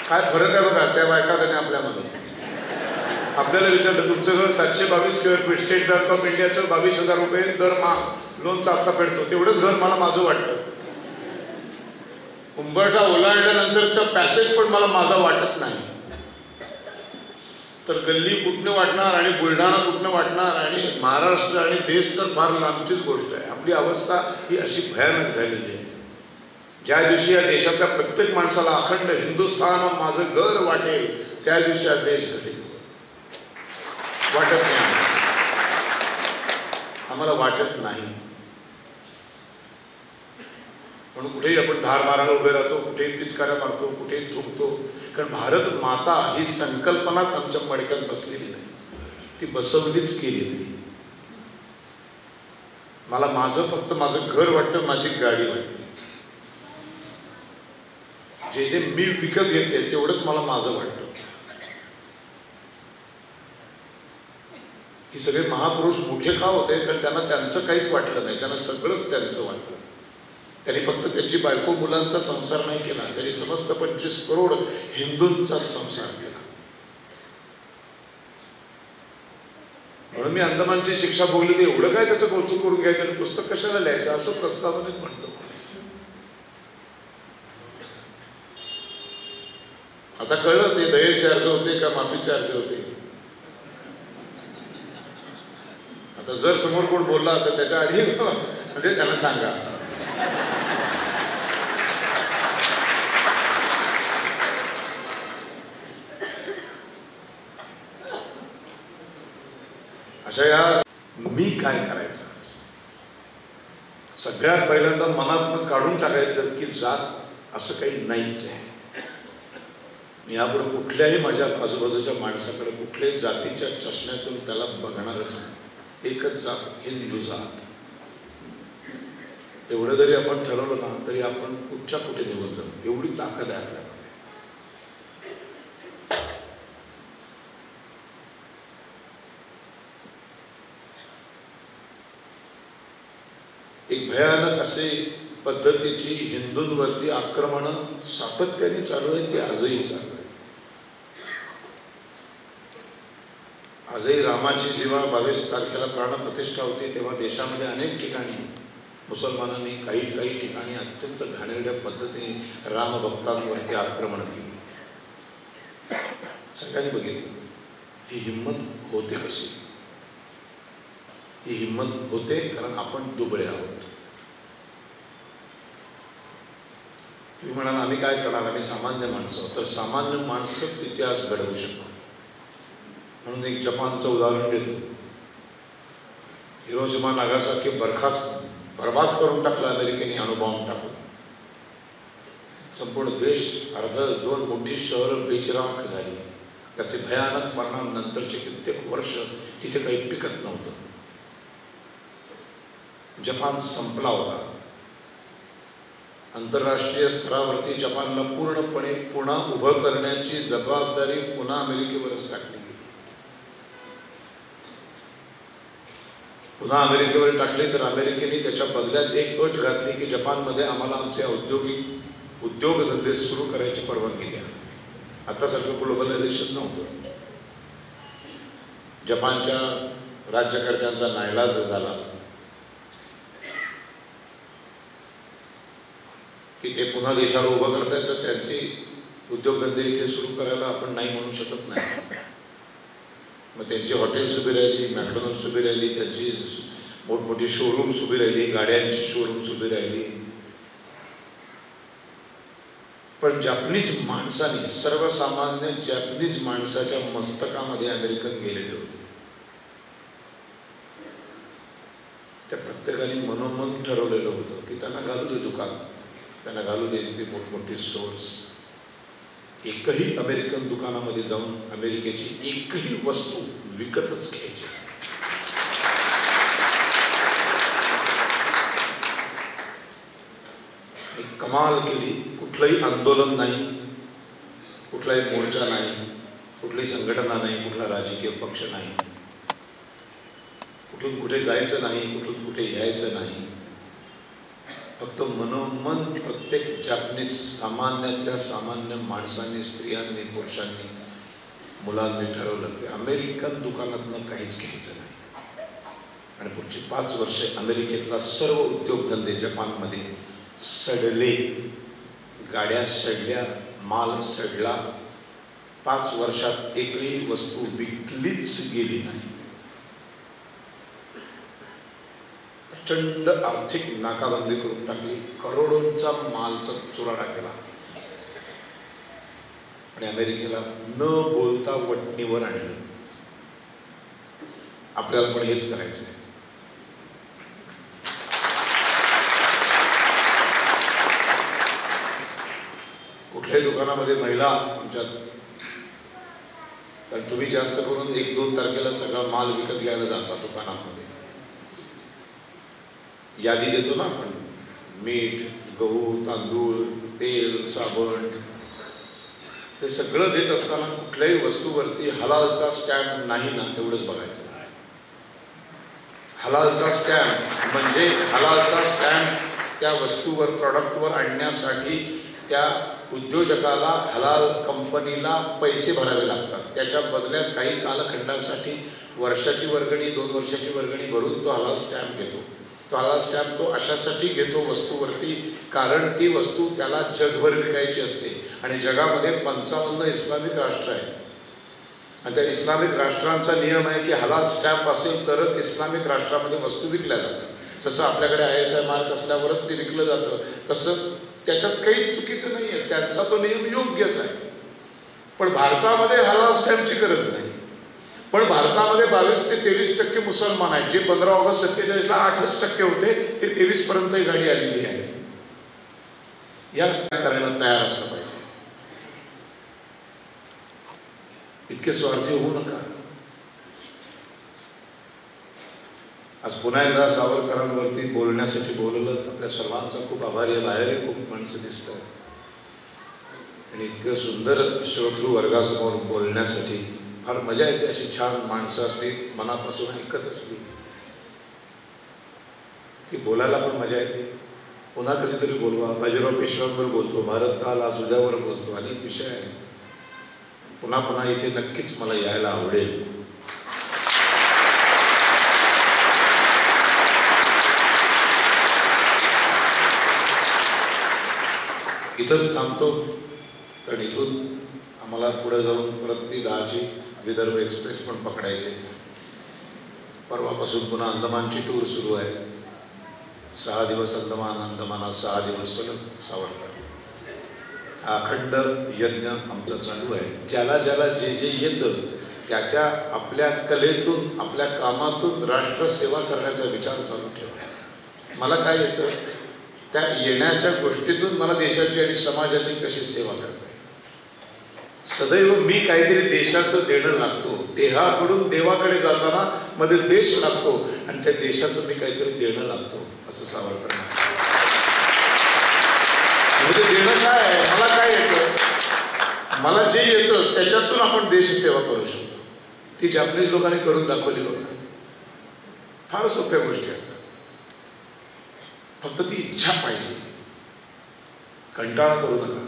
Speaker 2: काय फरक आहे बघा त्या बायकात आणि आपल्यामध्ये. आपल्याला विचारलं, तुमचं घर 722 square feet, state bank of इंडियाचं 22,000 रुपये दरमहा लोनचा हप्ता फेडतो, तेवढंच घर मला माझं वाटतं. उंबरठा ओलांडल्यानंतरचा पॅसेज पण मला माझा वाटत नाही. तर गल्ली कुठनं वाटणार आणि बुलढाणा कुठनं वाटणार आणि महाराष्ट्र आणि देश तर फार लांबचीच गोष्ट आहे. आपली अवस्था ही अशी भयानक झालेली आहे. ज्या दिवशी या देशातल्या प्रत्येक माणसाला अखंड हिंदुस्थान माझं घर वाटेल, त्या दिवशी हा देश घडेल. वाटत नाही आम्हाला वाटत नाही. म्हणून कुठेही आपण धार मारायला उभे राहतो, कुठेही पिचकाऱ्या मारतो, कुठेही थुंकतो. कारण भारत माता ही संकल्पनाच आमच्या मडक्यात बसलेली नाही, ती बसवलीच केली नाही. मला माझं फक्त माझं घर वाटतं, माझी गाडी वाटते. जे जे मी विकत घेते तेवढंच मला माझं वाटतं. ही सगळे महापुरुष मोठे का होते, कारण त्यांना त्यांचं काहीच वाटलं नाही, त्यांना सगळंच त्यांचं वाटलं. त्यांनी फक्त त्यांची बायको मुलांचा संसार नाही केला, त्यांनी समस्त 25 करोड हिंदूंचा संसार केला. म्हणून मी अंदमानची शिक्षा भोगली, ते एवढं काय त्याचं कौतुक करून घ्यायचं आणि पुस्तक कशाला लिहायचं असं प्रस्तावनेत म्हणतो. आता कळलं ते दयेचे अर्ज होते का माफीचे अर्ज होते. आता जर समोर कोण बोलला तर त्याच्या आधी म्हणजे त्यांना सांगा. अशा या मी काय करायचं, सगळ्यात पहिल्यांदा मनातून काढून टाकायचं की जात असं काही नाहीच आहे. मी यापुढे कुठल्याही माझ्या आजूबाजूच्या माणसाकडे कुठल्याही जातीच्या चष्म्यातून त्याला बघणारच नाही. एकच जात, हिंदू जात. एवढं जरी आपण ठरवलं ना तरी आपण कुठच्या कुठे निघून जाऊ, एवढी ताकद आहे आपल्याला. एक भयानक असे पद्धतीची हिंदूंवरती आक्रमण सातत्याने चालू आहे, ती आजही चालू आहे. आजही रामाची जेव्हा 22 तारखेला प्राणप्रतिष्ठा होती तेव्हा देशामध्ये अनेक ठिकाणी मुसलमानांनी काही ठिकाणी अत्यंत घाणेरड्या पद्धतीने रामभक्तांवरती आक्रमण केली. सगळ्यांनी बघितलं ही हिंमत होते कशी. ही हिंमत होते कारण आपण दुबळे आहोत. तुम्ही म्हणाल आम्ही काय करणार, आम्ही सामान्य माणसं. तर सामान्य माणसंच इतिहास घडवू शकतो. म्हणून एक जपानचं उदाहरण देतो. हिरोशिमा नागासाकी बरबाद करून टाकलं अमेरिकेने अणुबॉम्ब टाकून. संपूर्ण देश दोन मोठी शहरं बेचिराख झाली. त्याचे भयानक परिणाम नंतरचे कित्येक वर्ष तिथे काही पिकत नव्हतं. जपान संपला होता. आंतरराष्ट्रीय स्तरावरती जपानला पूर्णपणे पुन्हा उभं करण्याची जबाबदारी पुन्हा अमेरिकेवरच टाकली गेली. पुन्हा अमेरिकेवर टाकले तर अमेरिकेने त्याच्या बदल्यात एक अट घातली की जपानमध्ये आम्हाला आमचे उद्योगधंदे सुरू करायची परवानगी द्या. आता सारखं ग्लोबलायझेशन नव्हतं. जपानच्या राज्यकर्त्यांचा नाईलाज झाला की ते पुन्हा देशाला उभं करतायत तर त्यांचे उद्योगधंदे इथे सुरू करायला आपण नाही म्हणू शकत नाही. मग त्यांची हॉटेल्स उभी राहिली, मॅकडॉनल्ड्स उभी राहिली, त्यांची मोठमोठी शोरूम्स उभी राहिली, गाड्यांची शोरूम्स उभी राहिली. पण जॅपनीज माणसाने, सर्वसामान्य जॅपनीज माणसाच्या मस्तकामध्ये अमेरिकन गेलेले होते. त्या प्रत्येकाने मनोमन ठरवलेलं होतं की त्यांना घालू दे दुकान, त्यांना घालू दे तिथे मोठमोठे स्टोर्स. एकही अमेरिकन दुकानामध्ये जाऊन अमेरिकेची एकही वस्तू विकतच घ्यायची. एक कमाल केली. कुठलंही आंदोलन नाही, कुठलाही मोर्चा नाही, कुठली संघटना नाही, कुठला राजकीय पक्ष नाही, कुठून कुठे जायचं नाही, कुठून कुठे यायचं नाही. फक्त मनोमन प्रत्येक जॅपनीज सामान्यातल्या सामान्य माणसांनी, स्त्रियांनी, पुरुषांनी, मुलांनी ठरवलं की अमेरिकन दुकानातनं काहीच घ्यायचं नाही. आणि पुढची 5 वर्षे अमेरिकेतला सर्व उद्योगधंदे जपानमध्ये सडले. गाड्या सडल्या, माल सडला. 5 वर्षात एकही वस्तू विकलीच गेली नाही. प्रचंड आर्थिक नाकाबंदी करून टाकली. करोडोंचा मालचा चुराडा केला आणि अमेरिकेला न बोलता वटणीवर आणलं. आपल्याला पण हेच करायचं आहे. कुठल्याही दुकानामध्ये महिला आमच्यात, कारण तुम्ही जास्त करून 1-2 तारखेला सगळा माल विकत घ्यायला जाता दुकानामध्ये. यादी देतो ना आपण, मीठ, गहू, तांदूळ, तेल, साबण, हे सगळं देत असताना कुठल्याही वस्तूवरती हलालचा स्टॅम्प नाही ना एवढंच बघायचं. हलालचा स्टॅम्प म्हणजे हलालचा स्टॅम्प त्या वस्तूवर, प्रॉडक्टवर आणण्यासाठी त्या उद्योजकाला, हलाल कंपनीला पैसे भरावे लागतात. त्याच्या बदल्यात काही कालखंडासाठी वर्षाची वर्गणी, 2 वर्षाची वर्गणी भरून तो हलाल स्टॅम्प घेतो. तो हलाल स्टॅम्प तो अशासाठी घेतो वस्तूवरती कारण ती वस्तू त्याला जगभर विकायची असते आणि जगामध्ये 55 इस्लामिक राष्ट्र आहेत. आणि त्या इस्लामिक राष्ट्रांचा नियम आहे की हलाल स्टॅम्प असेल तरच इस्लामिक राष्ट्रामध्ये वस्तू विकल्या जातात. जसं आपल्याकडे ISI मार्क असल्यावरच ते विकलं जातं, तसं त्याच्यात काही चुकीचं नाही आहे, त्यांचा तो नियम योग्यच आहे. पण भारतामध्ये हलाल स्टॅम्पची गरज नाही. पण भारतामध्ये 22 ते 23% मुसलमान आहेत, जे 15 ऑगस्ट 47ला 8% होते, ते 23% ही गाडी आलेली आहे. या करायला तयार असलं पाहिजे. इतके स्वार्थी होऊ नका. आज पुन्हा एकदा सावरकरांवरती बोलण्यासाठी बोलवलं. आपल्या सर्वांचा खूप आभारी आहे. बाहेरही खूप माणसं दिसतात आणि इतकं सुंदर श्रोतृ वर्गासमोर बोलण्यासाठी फार मजा येते. अशी छान माणसं असली, मनापासून ऐकत असली की बोलायला पण मजा येते. पुन्हा कधीतरी बोलवा. बाजीराव पेशव्यांवर बोलतो, भारत काल आज उद्यावर बोलतो, अनेक विषय आहे. पुन्हा पुन्हा इथे नक्कीच मला यायला आवडेल. इथंच थांबतो, कारण इथून आम्हाला पुढे जाऊन परत ती 10ची विदर्भ एक्सप्रेस पण पकडायची. परवापासून पुन्हा अंदमानची टूर सुरू आहे. 6 दिवस अंदमान, अंदमानात 6 दिवस सलग सावरकर. हा अखंड यज्ञ आमचा चालू आहे. ज्याला ज्याला जे जे येतं त्या त्या आपल्या कलेतून, आपल्या कामातून राष्ट्रसेवा करण्याचा विचार चालू ठेवा. मला काय येतं, त्या येण्याच्या गोष्टीतून मला देशाची आणि समाजाची कशी सेवा करता येईल. सदैव मी काहीतरी देशाचं देणं लागतो. देहाकडून देवाकडे जाताना मध्ये देश लागतो आणि त्या देशाचं मी काहीतरी देणं लागतो, असं सावरकर. म्हणजे देणं काय आहे, मला काय येतं, मला जे येतं त्याच्यातून आपण देशसेवा करू शकतो. ती जॅपनीज लोकांनी करून दाखवली बघा. फार सोप्या गोष्टी असतात, फक्त ती इच्छा पाहिजे. कंटाळा करू नका.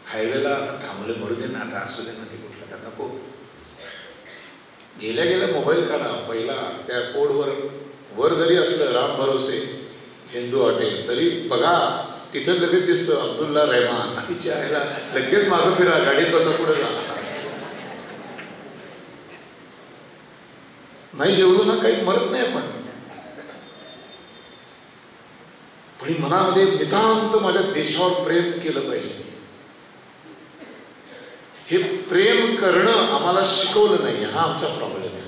Speaker 2: हायवेला थांबले म्हणू दे ना, आता असू दे ना, ते कुठलं का नको. गेल्या गेल्या मोबाईल काढा. पहिला त्या कोडवर वर जरी असलं राम भरोसे हिंदू हॉटेल, तरी बघा तिथं लगेच दिसतं अब्दुल्ला रहमान. आईच्या आईला लगेच मागं फिरा, गाडीत बसा, पुढे जा. नाही जेवलो ना, काही मरत नाही आपण. पण मनामध्ये नितांत माझ्या देशावर प्रेम केलं पाहिजे. हे प्रेम करणं आम्हाला शिकवलं नाही, हा आमचा प्रॉब्लेम आहे.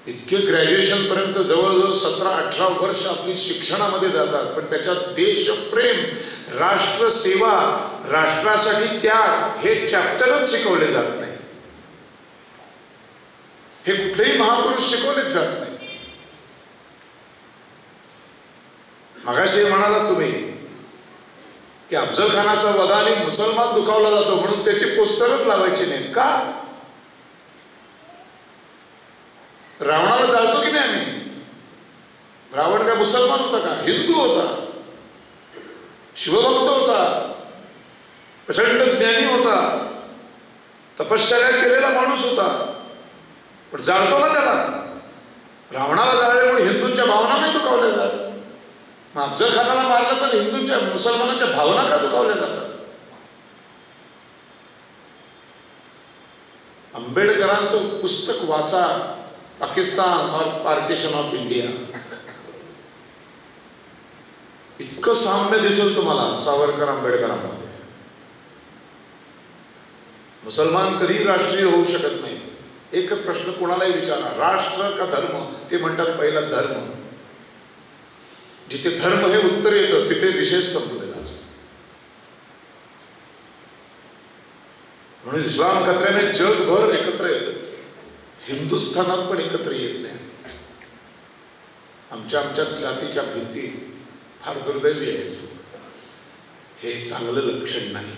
Speaker 2: इतके ग्रॅज्युएशन पर्यंत जवळजवळ 17-18 वर्ष आपली शिक्षणामध्ये जातात, पण त्याच्यात देशप्रेम, राष्ट्रसेवा, राष्ट्रासाठी त्याग हे चॅप्टरच शिकवले जात नाही. हे कुठलेही महापुरुष शिकवलेच जात नाही. मगाशी म्हणाला तुम्ही की अफजल खानाचा वधाने मुसलमान दुखावला जातो म्हणून त्याची पोस्टरच लावायची नाही का? रावणाला जाळतो की नाही आम्ही? रावण काय मुसलमान होता का? हिंदू होता, शिवभक्त होता, प्रचंड ज्ञानी होता, तपश्चर्या केलेला माणूस होता, पण जाळतो ना त्याला. रावणाला जाळल्यामुळे हिंदूंच्या भावना नाही दुखावल्या जात. मग अफजल खानाला मारलं तर हिंदूंच्या, मुसलमानांच्या भावना का दुखावल्या जातात? आंबेडकरांचं पुस्तक वाचा, पाकिस्तान और पार्टिशन ऑफ इंडिया. इतकं साम्य दिसेल तुम्हाला सावरकर आंबेडकरांमध्ये. मुसलमान कधी राष्ट्रीय होऊ शकत नाही. एकच प्रश्न कोणालाही विचारा, राष्ट्र का धर्म? ते म्हणतात पहिला धर्म. जिथे धर्म हे उत्तर येतं तिथे विशेष संपलेला असतो. म्हणून इस्लाम खतऱ्याने जगभर एकत्र येतं, हिंदुस्थानात पण एकत्र येत नाही. आमच्या जातीच्या भिंती फार दुर्दैवी आहे. हे चांगलं लक्षण नाही,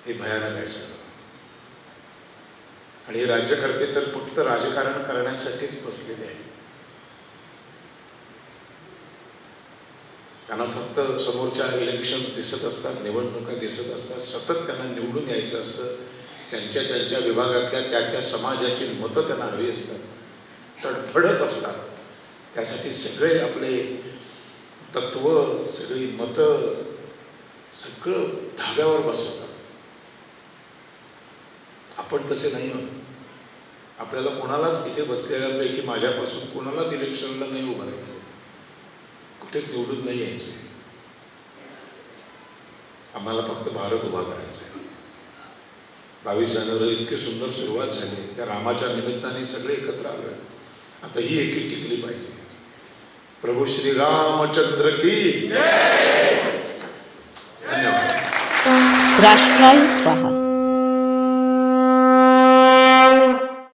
Speaker 2: हे भयानक आहे सगळं. आणि हे राज्यकर्ते तर फक्त राजकारण करण्यासाठीच बसलेले आहेत. त्यांना फक्त समोरच्या इलेक्शन्स दिसत असतात, निवडणुका दिसत असतात, सतत त्यांना निवडून यायचं असतं. त्यांच्या त्यांच्या विभागातल्या त्या त्या समाजाची मतं त्यांना हवी असतात, तडफडत असतात. त्यासाठी सगळे आपले तत्व, सगळी मतं सगळं धाब्यावर बसवतात. आपण तसे नाही आहोत. आपल्याला कोणालाच इथे बसलेल्यांपैकी माझ्यापासून कोणालाच इलेक्शनला नाही उभं राहायचं, कुठेच निवडून नाही यायचं. आम्हाला फक्त भारत उभा करायचा आहे. 22 जानेवारी इतकी सुंदर सुरुवात झाली, त्या रामाच्या निमित्ताने सगळे एकत्र आलोय. आता ही एकी टिकली पाहिजे. प्रभू श्री रामचंद्र की धन्यवाद.
Speaker 1: राष्ट्राय स्वाहा.